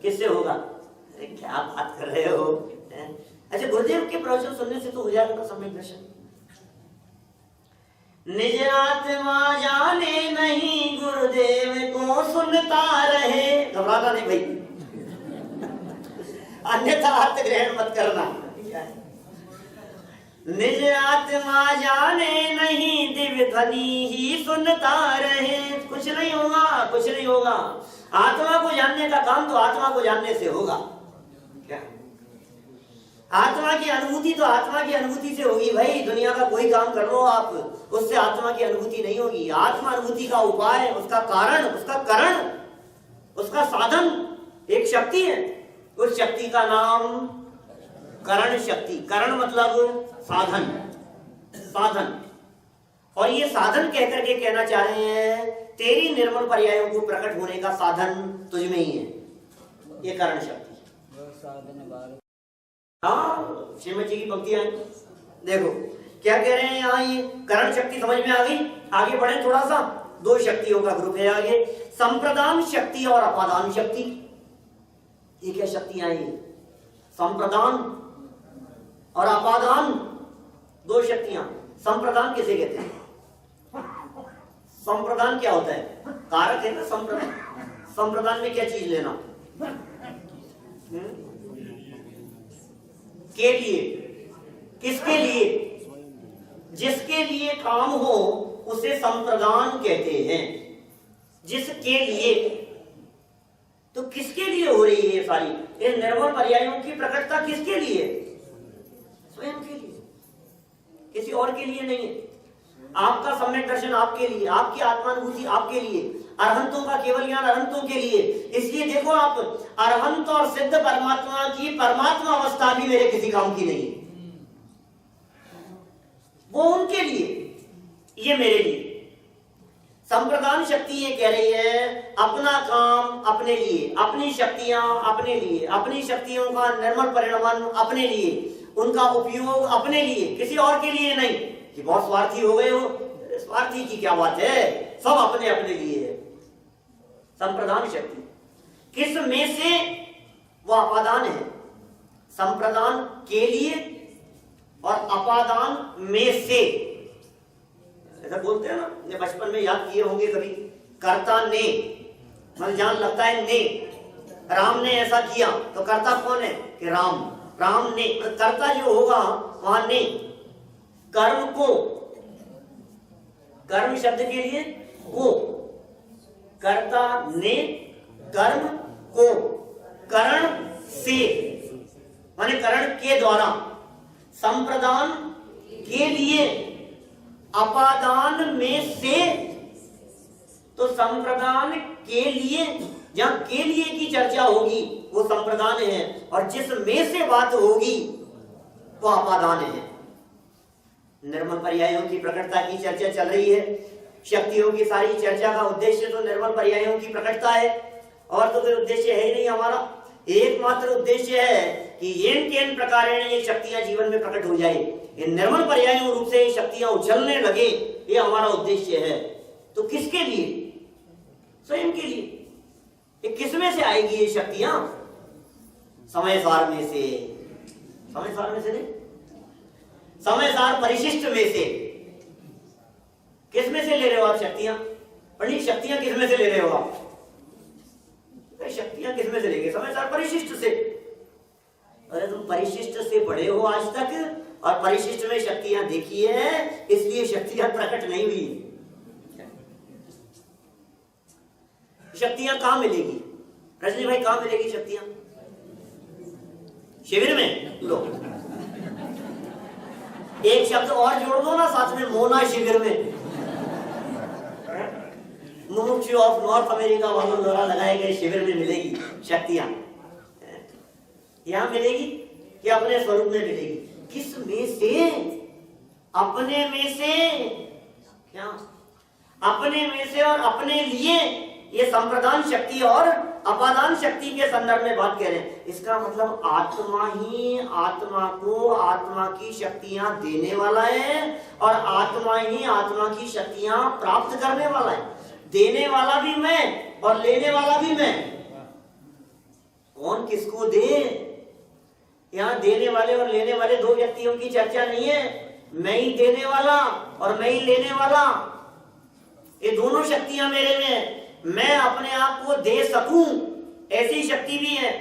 किससे होगा? अरे क्या बात कर रहे हो? अच्छा, गुरुदेव के प्रवचन सुनने से तो हो जाएगा सम्यक दर्शन। निज आत्मा जाने नहीं, गुरुदेव को सुनता रहे। घबराना नहीं भाई, अन्यथा अर्थ ग्रहण मत करना। निज आत्मा जाने नहीं, दिव्य ध्वनि ही सुनता रहे। कुछ नहीं होगा, कुछ नहीं होगा। आत्मा को जानने का काम तो आत्मा को जानने से होगा। क्या आत्मा की अनुभूति तो आत्मा की अनुभूति से होगी भाई। दुनिया का कोई काम कर लो आप, उससे आत्मा की अनुभूति नहीं होगी। आत्मा अनुभूति का उपाय, उसका कारण, उसका करण, उसका साधन एक शक्ति है। उस शक्ति का नाम करण शक्ति। करण मतलब साधन, साधन। और ये साधन कहकर के कहना चाह रहे हैं तेरी निर्मल पर्यायों को प्रकट होने का साधन तुझ में ही है, ये करण शक्ति। हाँ, श्रीमद जी की पंक्तियां देखो क्या कह रहे हैं यहाँ। ये करण शक्ति समझ में आ गई? आगे बढ़े थोड़ा सा। 2 शक्तियों का ग्रुप है आगे, संप्रदान शक्ति और अपादान शक्ति। ये क्या शक्तियां हैं? संप्रदान और अपादान, दो शक्तियां। संप्रदान किसे कहते हैं? संप्रदान क्या होता है? कारक है ना संप्रदान। संप्रदान में क्या चीज लेना? के लिए, किसके लिए? जिसके लिए काम हो उसे संप्रदान कहते हैं। जिसके लिए, तो किसके लिए हो रही है ये सारी? ये निर्मल पर्यायों की प्रकटता किसके लिए? स्वयं के लिए, किसी और के लिए नहीं है। आपका सम्यक दर्शन आपके लिए, आपकी आत्मानुभूति आपके लिए, अरहंतों का केवल ज्ञान अरहंतों के लिए। इसलिए देखो आप, अरहंत और सिद्ध परमात्मा की परमात्मा अवस्था भी मेरे किसी काम की नहीं है। वो उनके लिए, ये मेरे लिए। संप्रदान शक्ति ये कह रही है अपना काम अपने लिए, अपनी शक्तियां अपने लिए, अपनी शक्तियों का निर्मल परिणाम अपने लिए, उनका उपयोग अपने लिए, किसी और के लिए नहीं। कि बहुत स्वार्थी हो गए हो, स्वार्थी की क्या बात है, सब अपने अपने लिए है। संप्रदान शक्ति किस में से? वो अपादान है। संप्रदान के लिए और अपादान में से, ऐसा बोलते हैं ना, ने बचपन में याद किए होंगे कभी। कर्ता ने, मतलब जहां लगता है ने, राम ने ऐसा किया तो कर्ता कौन है? कि राम। राम ने, कर्ता जो होगा वहां ने। कर्म को, कर्म शब्द के लिए को, कर्ता ने कर्म को, करण से, माने करण के द्वारा। संप्रदान के लिए, अपादान में से। तो संप्रदान के लिए, जहां के लिए की चर्चा होगी वो संप्रदान है, और जिस में से बात होगी वो अपादान है। निर्मल पर्यायों की प्रकटता की चर्चा चल रही है। शक्तियों की सारी चर्चा का उद्देश्य तो निर्मल पर्यायों की प्रकटता है, और तो कोई उद्देश्य है ही नहीं हमारा। एकमात्र उद्देश्य है कि येन केन प्रकारेण ये शक्तियां जीवन में प्रकट हो जाए, ये निर्मल पर्यायों रूप से शक्तियां उछलने लगे, ये हमारा उद्देश्य है। तो किसके लिए? स्वयं के लिए। ये किसमें से आएगी ये शक्तियां? समय सार में से। समय सार में से नहीं, समय सार परिशिष्ट में से। किस में से ले रहे हो आप शक्तियां? पंडित शक्तियां किस में से ले रहे हो आप? शक्तियां किस में से लेंगे? समय सार परिशिष्ट से। अरे तुम परिशिष्ट से पढ़े हो आज तक, और परिशिष्ट में शक्तियां देखी है, इसलिए शक्तियां प्रकट नहीं हुई। शक्तियां कहां मिलेगी रजनी भाई? कहां मिलेगी शक्तियां? शिविर में। लो एक शब्द और जोड़ दो ना साथ में, मोना शिविर में। मुमुक्षु ऑफ नॉर्थ अमेरिका वालों द्वारा लगाए गए शिविर में मिलेगी शक्तियां। यहां मिलेगी कि अपने स्वरूप में मिलेगी? किस में से? अपने में से। क्या? अपने में से और अपने लिए। ये संप्रदान शक्ति और अपादान शक्ति के संदर्भ में बात कह रहे हैं। इसका मतलब आत्मा ही आत्मा को आत्मा की शक्तियां देने वाला है, और आत्मा ही आत्मा की शक्तियां प्राप्त करने वाला है। देने वाला भी मैं और लेने वाला भी मैं। कौन किसको दे? यहां देने वाले और लेने वाले दो व्यक्तियों की चर्चा नहीं है। मैं ही देने वाला और मैं ही लेने वाला, ये दोनों शक्तियां मेरे में है। मैं अपने आप को दे सकूं ऐसी शक्ति भी है,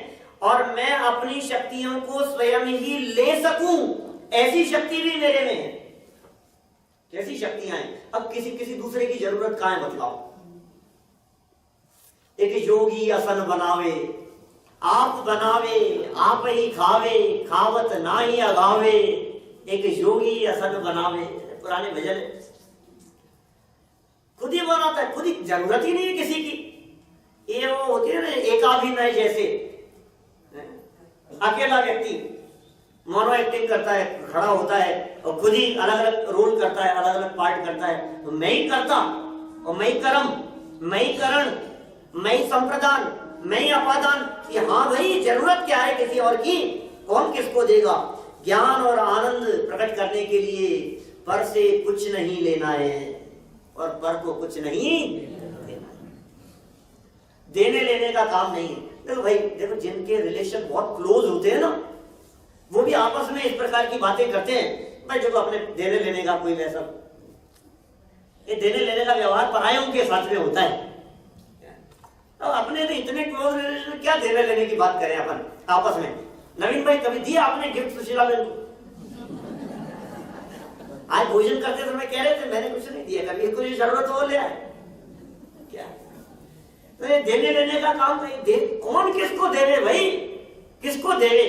और मैं अपनी शक्तियों को स्वयं ही ले सकूं ऐसी शक्ति भी मेरे में है। कैसी शक्तियां हैं? अब किसी दूसरे की जरूरत कहां है बताओ? एक योगी असन बनावे, आप बनावे आप ही खावे, खावत ना ही अगावे। एक योगी असन बनावे, पुराने भजन है। खुद ही बनाता है, खुद ही, जरूरत ही नहीं है किसी की। ये वो होती है ना एकाभिनय जैसे, अकेला व्यक्ति मोनो एक्टिंग करता है, खड़ा होता है और खुद ही अलग अलग रोल करता है, अलग अलग पार्ट करता है। तो मैं ही करता और मैं ही कर्म, मैं ही करण, मैं ही संप्रदान, मैं ही अपादान। कि हाँ भाई जरूरत क्या है किसी और की? कौन किसको देगा? ज्ञान और आनंद प्रकट करने के लिए पर से कुछ नहीं लेना है और पर को कुछ नहीं देना है। देने लेने का काम नहीं है। देखो भाई, देखो जिनके रिलेशन बहुत क्लोज होते हैं ना, वो भी आपस में इस प्रकार की बातें करते हैं। भाई देखो अपने देने लेने का कोई वैसा, ये देने लेने का व्यवहार परायों के साथ में होता है। अब अपने तो इतने क्लोज रिलेशन में क्या देने लेने की बात करें अपन आपस में। नवीन भाई कभी दिया आपने गिफ्ट सुशीला बहन को? आज भोजन करते समय कह रहे थे मैंने कुछ नहीं दिया, कभी इसको जो जरूरत हो ले आए क्या? तो ये देने लेने का काम नहीं। कौन किसको देवे भाई, किसको देवे?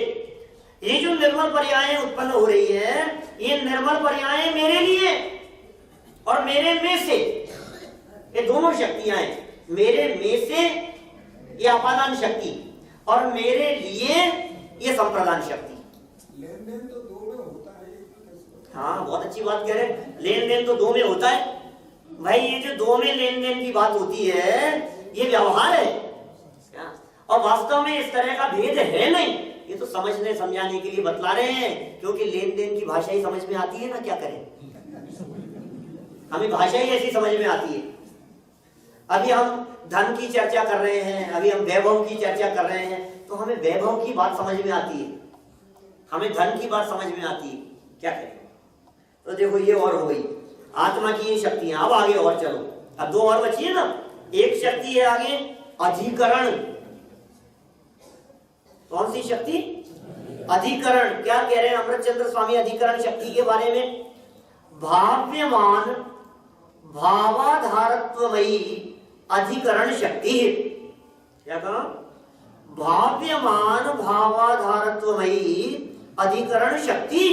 ये जो निर्मल पर्यायें उत्पन्न हो रही है, ये निर्मल पर्यायें मेरे लिए और मेरे में से, ये दोनों शक्तियां हैं। मेरे में से ये अपादान शक्ति और मेरे लिए ये संप्रदान शक्ति। लेन देन तो दो में होता है। हाँ बहुत अच्छी बात कह रहे हैं, लेन देन तो दो में होता है। भाई ये जो दो में लेन देन की बात होती है, ये व्यवहार है क्या? और वास्तव में इस तरह का भेद है नहीं। ये तो समझने समझाने के लिए बतला रहे हैं, क्योंकि लेन देन की भाषा ही समझ में आती है ना, क्या करें, हमें भाषा ही ऐसी समझ में आती है। अभी हम धन की चर्चा कर रहे हैं, अभी हम वैभव की चर्चा कर रहे हैं, तो हमें वैभव की बात समझ में आती है, हमें धन की बात समझ में आती है, क्या करें। तो देखो ये और हो गई आत्मा की ये शक्तियां। अब आगे और चलो, अब दो और बची है ना। एक शक्ति है आगे अधिकरण। कौन सी शक्ति? अधिकरण। क्या कह रहे हैं अमृतचंद्र स्वामी अधिकरण शक्ति के बारे में? भाव्यमान भावाधारत्वमयी अधिकरण शक्ति है। क्या कहा? भाव्यमान भावाधारत्वमयी अधिकरण शक्ति।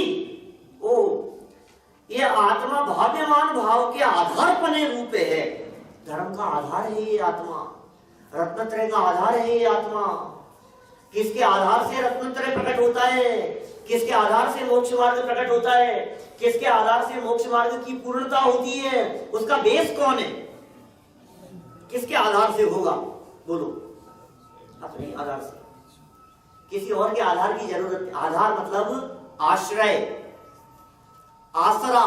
ओ, ये आत्मा भाव्यमान भाव के आधार पने रूप है। धर्म का आधार है ये आत्मा, रत्नत्रय का आधार है ये आत्मा। किसके आधार से रत्नत्रय प्रकट होता है, किसके आधार से मोक्ष मार्ग प्रकट होता है, किसके आधार से मोक्ष मार्ग की पूर्णता होती है, उसका बेस कौन है, किसके आधार से होगा? बोलो, अपने आधार से। किसी और के आधार की जरूरत। आधार मतलब आश्रय, आसरा।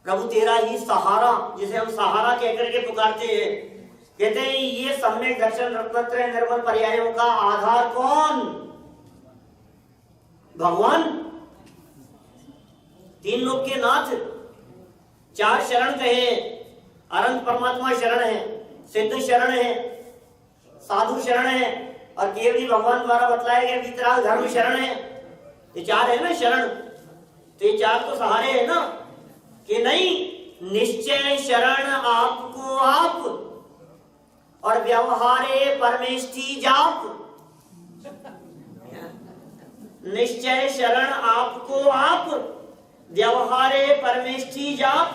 प्रभु तेरा ही सहारा, जिसे हम सहारा कहकर के पुकारते हैं। कहते हैं ये सम्यक दर्शन रत्नत्रय निर्मल पर्यायों का आधार कौन? भगवान, तीन लोक के नाथ। चार शरण कहे, अनंत परमात्मा शरण है, सिद्ध शरण है, साधु शरण है, और केवली भगवान द्वारा बतलाया गया वितराग धर्म शरण है। ये चार है ना शरण। तो ये चार तो सहारे है ना, कि नहीं? निश्चय शरण आपको आप और व्यवहारे परमेष्ठी जाप। निश्चय शरण आपको आप, व्यवहारे परमेष्ठी जाप।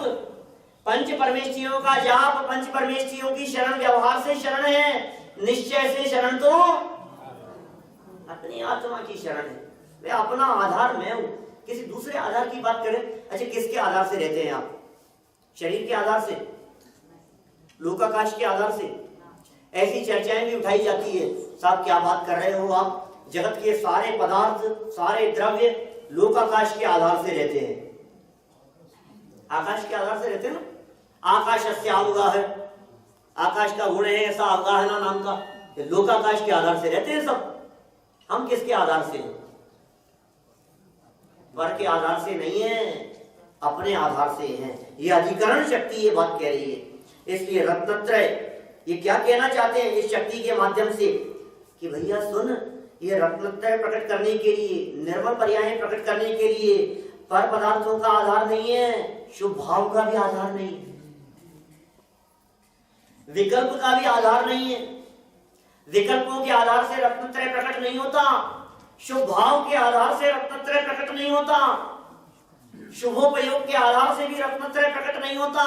पंच परमेष्ठियों का जाप, पंच परमेष्ठियों की शरण व्यवहार से शरण है, निश्चय से शरण तो अपनी आत्मा की शरण है। वे अपना आधार मैं हूं। किसी दूसरे आधार की बात करें, अच्छा किसके आधार से रहते हैं आप? शरीर के आधार से, लोकाकाश के आधार से। ऐसी चर्चाएं भी उठाई जाती है, साहब क्या बात कर रहे हो आप, जगत के सारे पदार्थ, सारे द्रव्य लोकाकाश के आधार से रहते हैं। आकाश के आधार से रहते हैं ना। आकाशस्य अवगाह, आकाश का गुण है ऐसा अवगाहना नाम का, लोकाकाश के आधार से रहते हैं सब। हम किसके आधार से? पर के आधार से नहीं है, अपने आधार से हैं। ये अधिकरण शक्ति ये बात कह रही है। इसलिए रत्नत्रय ये क्या कहना चाहते हैं इस शक्ति के माध्यम से, कि भैया सुन, ये रत्नत्रय प्रकट करने के लिए, निर्मल पर्याय प्रकट करने के लिए पर पदार्थों का आधार नहीं है, शुभ भाव का भी आधार नहीं है, विकल्प का भी आधार नहीं है। विकल्पों के आधार से रत्नत्रय प्रकट नहीं होता, शुभ भाव के आधार से रत्नत्रय प्रकट नहीं होता, शुभोपयोग के आधार से भी रत्नत्रय प्रकट नहीं होता,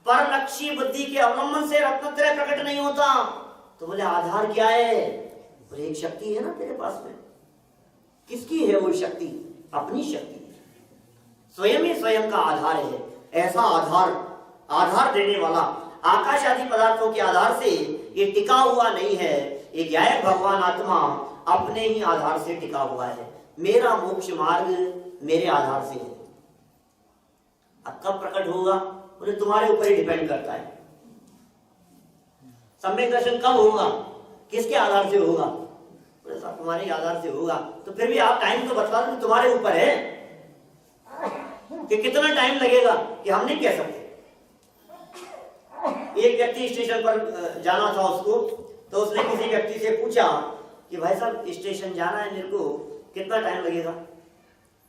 परलक्षी बुद्धि के अवलंबन से रत्नत्रय प्रकट नहीं होता। तो बोले आधार क्या है? बोले एक शक्ति है ना तेरे पास में। किसकी है वो शक्ति? अपनी शक्ति, स्वयं ही स्वयं का आधार है। ऐसा आधार, आधार देने वाला आकाश आदि पदार्थों के आधार से ये टिका हुआ नहीं है। ये गायक भगवान आत्मा अपने ही आधार से टिका हुआ है। मेरा मोक्ष मार्ग मेरे आधार से है। अब कब प्रकट होगा? बोले तुम्हारे ऊपर ही डिपेंड करता है। सम्यक दर्शन कब होगा? किसके आधार से होगा? बोले साहब तुम्हारे आधार से होगा। तो फिर भी आप टाइम तो बता दो, तुम्हारे ऊपर है कि कितना टाइम लगेगा, कि हम नहीं कह सकते। एक व्यक्ति स्टेशन पर जाना था उसको, तो उसने किसी व्यक्ति से पूछा कि भाई साहब स्टेशन जाना है मेरे को, कितना टाइम लगेगा,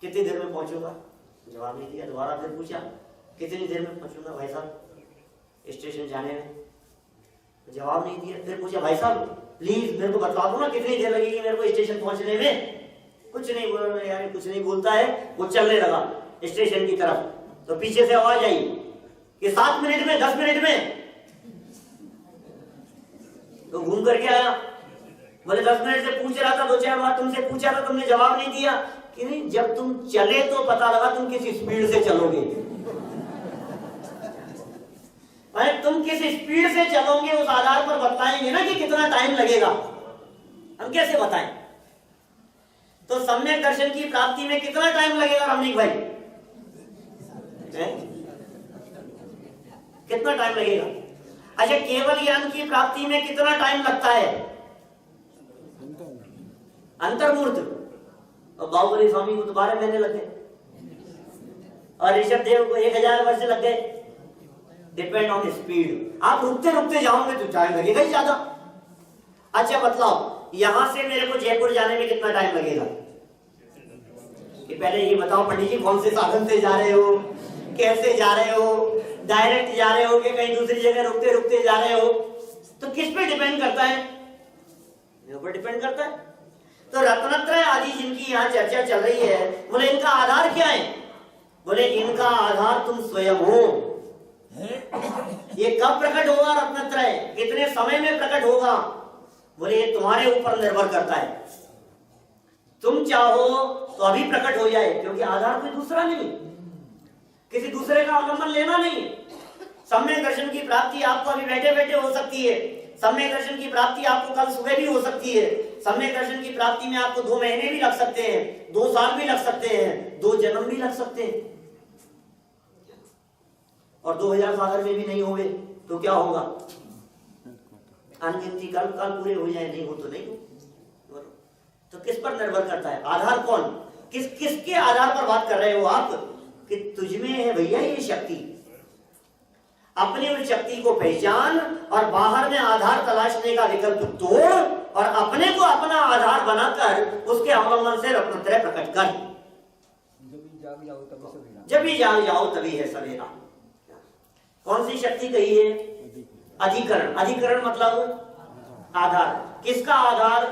कितनी देर में पहुंचूंगा? जवाब नहीं दिया। दोबारा फिर पूछा कितनी देर में पहुंचूंगा भाई साहब स्टेशन जाने में? जवाब नहीं दिया। फिर पूछा भाई साहब प्लीज मेरे को बता दो ना कितनी देर लगेगी मेरे को स्टेशन पहुंचने में? कुछ नहीं बोला यार, कुछ नहीं बोलता है। वो चलने लगा स्टेशन की तरफ, तो पीछे से आवाज आई कि 7 मिनट में, 10 मिनट में। तो घूम करके आया, बोले 10 मिनट से पूछ रहा था, 2-4 बार तुमसे पूछा था, तुमने जवाब नहीं दिया। कि नहीं, जब तुम चले तो पता लगा तुम किस स्पीड से चलोगे। तुम किस स्पीड से चलोगे उस आधार पर बताएंगे ना कि कितना टाइम लगेगा। हम कैसे बताएं? तो सम्यक दर्शन की प्राप्ति में कितना टाइम लगेगा रमणीक भाई? कितना टाइम लगेगा? अच्छा, केवल ज्ञान की प्राप्ति में कितना टाइम लगता है? अंतर्मूर्त। और बाहुबली स्वामी को तो 12 महीने लग गए, और ऋषभ देव को 1000 वर्ष लग गए। Depend on speed. आप रुकते रुकते जाओगे तो टाइम लगेगा ही ज्यादा। अच्छा बतलाओ, यहां से मेरे को जयपुर जाने में कितना टाइम लगेगा? कि पहले ये बताओ पंडित जी, कौन से साधन से जा रहे हो, कैसे जा रहे हो, डायरेक्ट जा रहे हो कि कहीं दूसरी जगह रुकते रुकते जा रहे हो? तो किस पे डिपेंड करता है? मेरे ऊपर डिपेंड करता है। तो रत्नत्रय आदि जिनकी यहाँ चर्चा चल रही है, बोले इनका आधार क्या है? बोले इनका आधार तुम स्वयं हो। ये कब प्रकट होगा रत्नत्रय, कितने समय में प्रकट होगा? बोले ये तुम्हारे ऊपर निर्भर करता है। तुम चाहो तो अभी प्रकट हो जाए, क्योंकि आधार कोई दूसरा नहीं, किसी दूसरे का अवलंबन लेना नहीं है। सम्यक दर्शन की प्राप्ति आपको अभी बैठे बैठे हो सकती है। सम्यक दर्शन की प्राप्ति आपको कल सुबह भी हो सकती है। सम्यक दर्शन की प्राप्ति में आपको 2 महीने भी लग सकते हैं, 2 साल भी लग सकते हैं, 2 जन्म भी लग सकते हैं। और 2000 सागर में भी नहीं होंगे तो क्या होगा? अनगिनती काल पूरे हो जाए, नहीं हो तो नहीं हो। तो किस पर निर्भर करता है? आधार कौन, किसके आधार पर बात कर रहे हो आप? कि तुझमें है भैया ये शक्ति। अपनी उस शक्ति को पहचान और बाहर में आधार तलाशने का विकल्प तोड़, और अपने को अपना आधार बनाकर उसके अवलंबन से रत्नत्रय प्रकट कर। जब भी जाग जाओ तभी है सवेरा। कौन सी शक्ति कही है? अधिकरण। अधिकरण मतलब आधार। किसका आधार?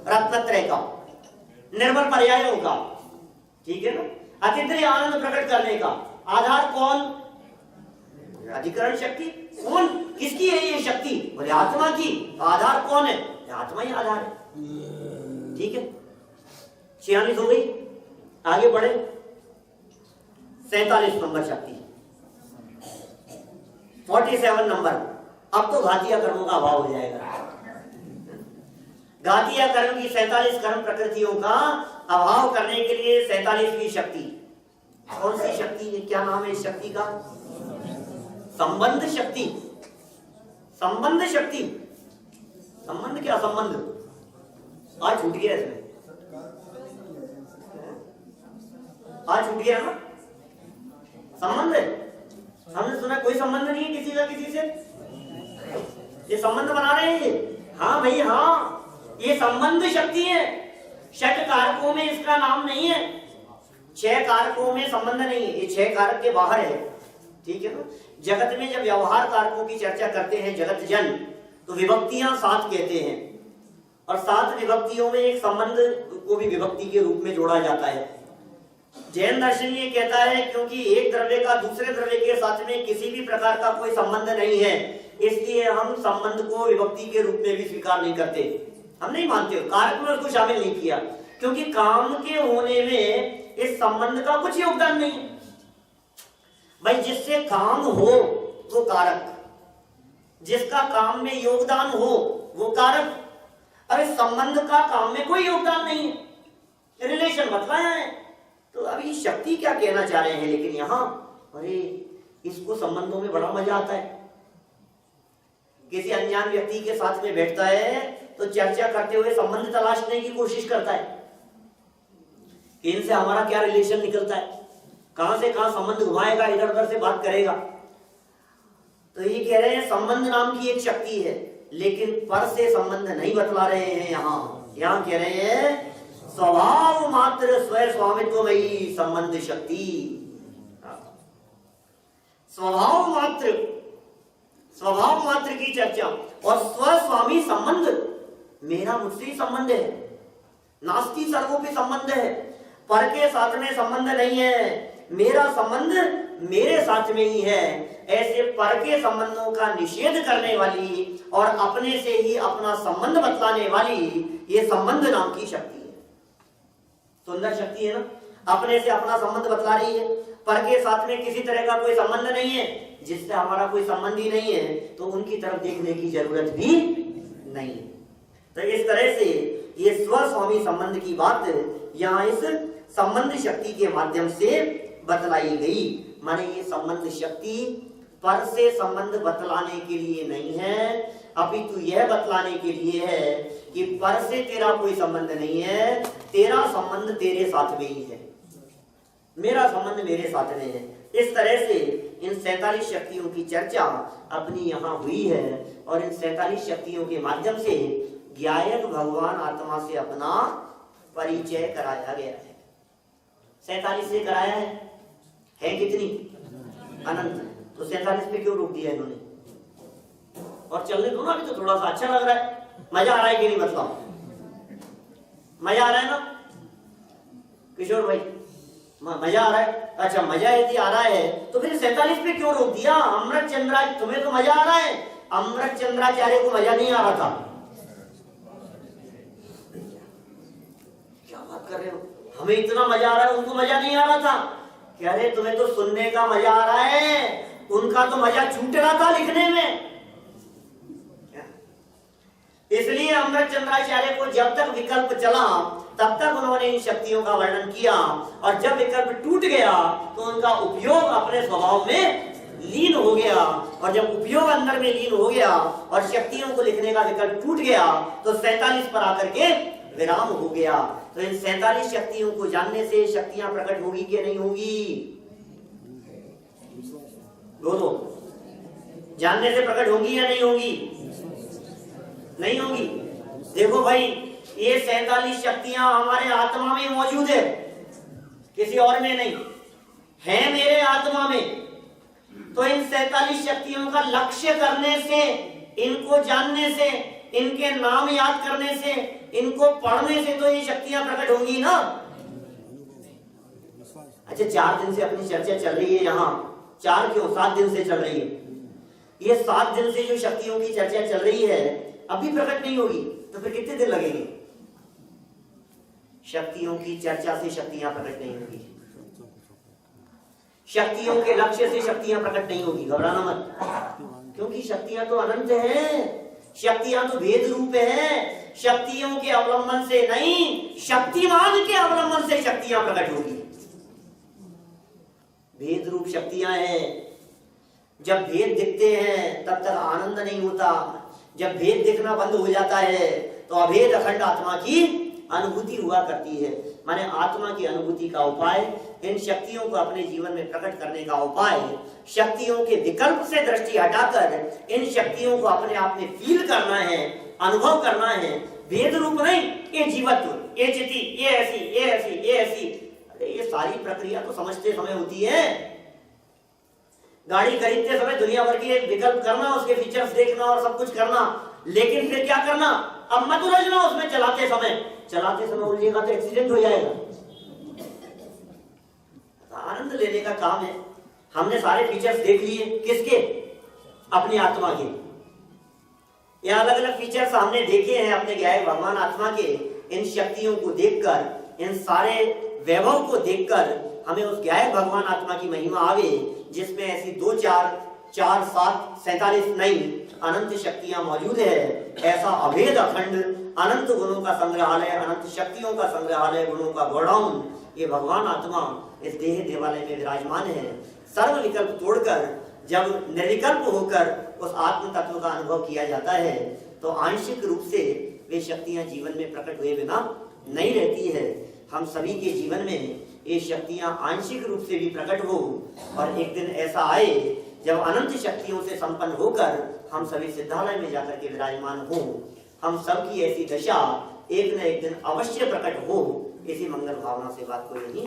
रत्नत्रय का, निर्मल पर्यायों का। ठीक है ना? अतिद्रिय आनंद प्रकट करने का आधार कौन? अधिकरण शक्ति। कौन, किसकी है ये शक्ति? बोले आत्मा की। आधार कौन है? आत्मा ही आधार है। ठीक है, 46 हो गई। आगे बढ़े, 47 नंबर शक्ति, 47 नंबर। अब तो घातीय कर्मों का अभाव हो जाएगा। घातीय कर्म की 47 कर्म प्रकृतियों का अभाव करने के लिए 47वीं शक्ति। कौन सी शक्ति है? क्या नाम है इस शक्ति का? संबंध शक्ति। संबंध शक्ति। संबंध क्या? संबंध आज छूट गया इसमें, आज छूट गया ना। संबंध है, हमने सुना कोई संबंध नहीं है किसी का किसी से। ये संबंध बना रहे हैं ये। हाँ भाई हाँ, ये संबंध शक्ति है। 6 कारकों में इसका नाम नहीं है, 6 कारकों में संबंध नहीं है, ये 6 कारक के बाहर है। ठीक है ना? जगत में जब व्यवहार कारकों की चर्चा करते हैं जगत जन, तो विभक्तियां 7 कहते हैं, और 7 विभक्तियों में एक संबंध को भी विभक्ति के रूप में जोड़ा जाता है। जैन दर्शन ये कहता है क्योंकि एक द्रव्य का दूसरे द्रव्य के साथ में किसी भी प्रकार का कोई संबंध नहीं है, इसलिए हम संबंध को विभक्ति के रूप में भी स्वीकार नहीं करते। हम नहीं मानते, कारक में उसको शामिल नहीं किया, क्योंकि काम के होने में इस संबंध का कुछ योगदान नहीं है। भाई जिससे काम हो वो कारक, जिसका काम में योगदान हो वो कारक। अरे संबंध का काम में कोई योगदान नहीं है, रिलेशन बतलाया है। तो अभी शक्ति क्या कहना चाह रहे हैं, लेकिन यहां अरे इसको संबंधों में बड़ा मजा आता है किसी अनजान व्यक्ति के साथ में बैठता है तो चर्चा करते हुए संबंध तलाशने की कोशिश करता है कि इनसे हमारा क्या रिलेशन निकलता है, कहां से कहां संबंध घुमाएगा, इधर उधर से बात करेगा। तो ये कह रहे हैं संबंध नाम की एक शक्ति है, लेकिन पर से संबंध नहीं बतला रहे हैं। यहाँ कह रहे हैं स्वभाव मात्र स्व स्वामित्वमयी संबंध शक्ति। स्वभाव मात्र की चर्चा और स्वस्वामी संबंध, मेरा मुझसे ही संबंध है, नास्ति सर्वोपि संबंध है, पर के साथ में संबंध नहीं है, मेरा संबंध मेरे साथ में ही है। ऐसे पर के संबंधों का निषेध करने वाली और अपने से ही अपना संबंध बतलाने वाली ये संबंध नाम की शक्ति है। सुंदर शक्ति है ना, अपने से अपना संबंध बतला रही है, पर के साथ में किसी तरह का कोई संबंध नहीं है, जिससे हमारा कोई संबंध ही नहीं है तो उनकी तरफ देखने की जरूरत भी नहीं है। तो इस तरह से ये स्वस्वामी संबंध की बात यहाँ इस संबंध शक्ति के माध्यम से बतलाई गई। माने ये संबंध शक्ति पर से संबंध बतलाने के लिए नहीं है, अपितु यह बतलाने के लिए है कि पर से तेरा कोई संबंध नहीं है, तेरा संबंध तेरे साथ में ही है, मेरा संबंध मेरे साथ में है। इस तरह से इन 47 शक्तियों की चर्चा अपनी यहाँ हुई है और इन 47 शक्तियों के माध्यम से ज्ञायक भगवान आत्मा से अपना परिचय कराया गया है। 47 से कराया है कितनी? अनंत। तो 47 पे क्यों रोक दिया इन्होंने? और चलने दो ना, अभी तो थोड़ा सा अच्छा लग रहा है, मजा आ रहा है कि नहीं बताओ? मजा आ रहा है ना किशोर भाई? मजा आ रहा है? अच्छा, मजा यदि आ रहा है तो फिर 47 पे क्यों रोक दिया? अमृत चंद्रा, तुम्हें तो मजा आ रहा है, अमृत चंद्राचार्य को मजा नहीं आ रहा था। क्या बात कर रहे हो? हमें इतना मजा आ रहा है, उनको मजा नहीं आ रहा था। कह रहे तुम्हें तो सुनने का मजा आ रहा है, उनका तो मजा छूट रहा था लिखने में। इसलिए अमृत चंद्राचार्य को जब तक विकल्प चला तब तक उन्होंने इन शक्तियों का वर्णन किया, और जब विकल्प टूट गया तो उनका उपयोग अपने स्वभाव में लीन हो गया, और जब उपयोग अंदर में लीन हो गया और शक्तियों को लिखने का विकल्प टूट गया तो 47 पर आकर के विराम हो गया। तो इन 47 शक्तियों को जानने से शक्तियां प्रकट होगी कि नहीं होगी? बोलो, जानने से प्रकट होगी या नहीं होगी? नहीं होगी। देखो भाई, ये 47 शक्तियां हमारे आत्मा में मौजूद है, किसी और में नहीं है, मेरे आत्मा में। तो इन 47 शक्तियों का लक्ष्य करने से, इनको जानने से, इनके नाम याद करने से, इनको पढ़ने से तो ये शक्तियां प्रकट होंगी ना। अच्छा, 4 दिन से अपनी चर्चा चल रही है यहाँ। 4 क्यों? 7 दिन से चल रही है। ये 7 दिन से जो शक्तियों की चर्चा चल रही है अभी प्रकट नहीं होगी तो फिर कितने दिन लगेंगे? शक्तियों की चर्चा से शक्तियां प्रकट नहीं होगी, शक्तियों के लक्ष्य से शक्तियां प्रकट नहीं होगी। घबराना मत, क्योंकि शक्तियां तो अनंत हैं, शक्तियां तो भेद रूप है। शक्तियों के अवलंबन से नहीं, शक्तिमान के अवलंबन से शक्तियां प्रकट होगी। भेद रूप शक्तियां हैं। जब भेद दिखते हैं तब तक आनंद नहीं होता, जब भेद दिखना बंद हो जाता है तो अभेद अखंड आत्मा की अनुभूति हुआ करती है। माने आत्मा की अनुभूति का उपाय, इन शक्तियों को अपने जीवन में प्रकट करने का उपाय, शक्तियों के विकल्प से दृष्टि हटाकर इन शक्तियों को अपने आप में फील करना है, अनुभव करना है। भेद रूप नहीं, ये जीवत्व, ये चिति, ये ऐसी, ये ऐसी, ये ऐसी। अरे ये सारी प्रक्रिया तो समझते समय होती है। गाड़ी खरीदते समय दुनिया भर की एक विकल्प करना, उसके फीचर्स देखना और सब कुछ करना, लेकिन फिर क्या करना? अब मत उलझना उसमें। चलाते समय उलझेगा तो एक्सीडेंट हो जाएगा। आनंद लेने का काम है। हमने सारे फीचर्स देख लिए, किसके? अपनी आत्मा के। ये अलग अलग फीचर्स हमने देखे हैं अपने ज्ञायक भगवान आत्मा के। इन शक्तियों को देखकर, इन सारे वैभव को देखकर हमें उस ज्ञायक भगवान आत्मा की महिमा आवे, जिसमें ऐसी 2, 4, 4, 7, 47 नहीं, अनंत शक्तियां मौजूद है। ऐसा अभेद अखंड अनंत गुणों का संग्रहालय, अनंत शक्तियों का संग्रहालय, गुणों का गोडाउन, ये भगवान आत्मा इस देह देवालय में विराजमान है। सर्व विकल्प तोड़कर जब निर्विकल्प होकर उस आत्म तत्व का अनुभव किया जाता है तो आंशिक रूप से वे शक्तियां जीवन में प्रकट हुए बिना नहीं रहती है। हम सभी के जीवन में ये शक्तियां आंशिक रूप से भी प्रकट हो और एक दिन ऐसा आए जब अनंत शक्तियों से संपन्न होकर हम सभी सिद्धालय में जाकर के विराजमान हो। हम सब की ऐसी दशा एक न एक दिन अवश्य प्रकट हो। इसी मंगल भावना से बात को यही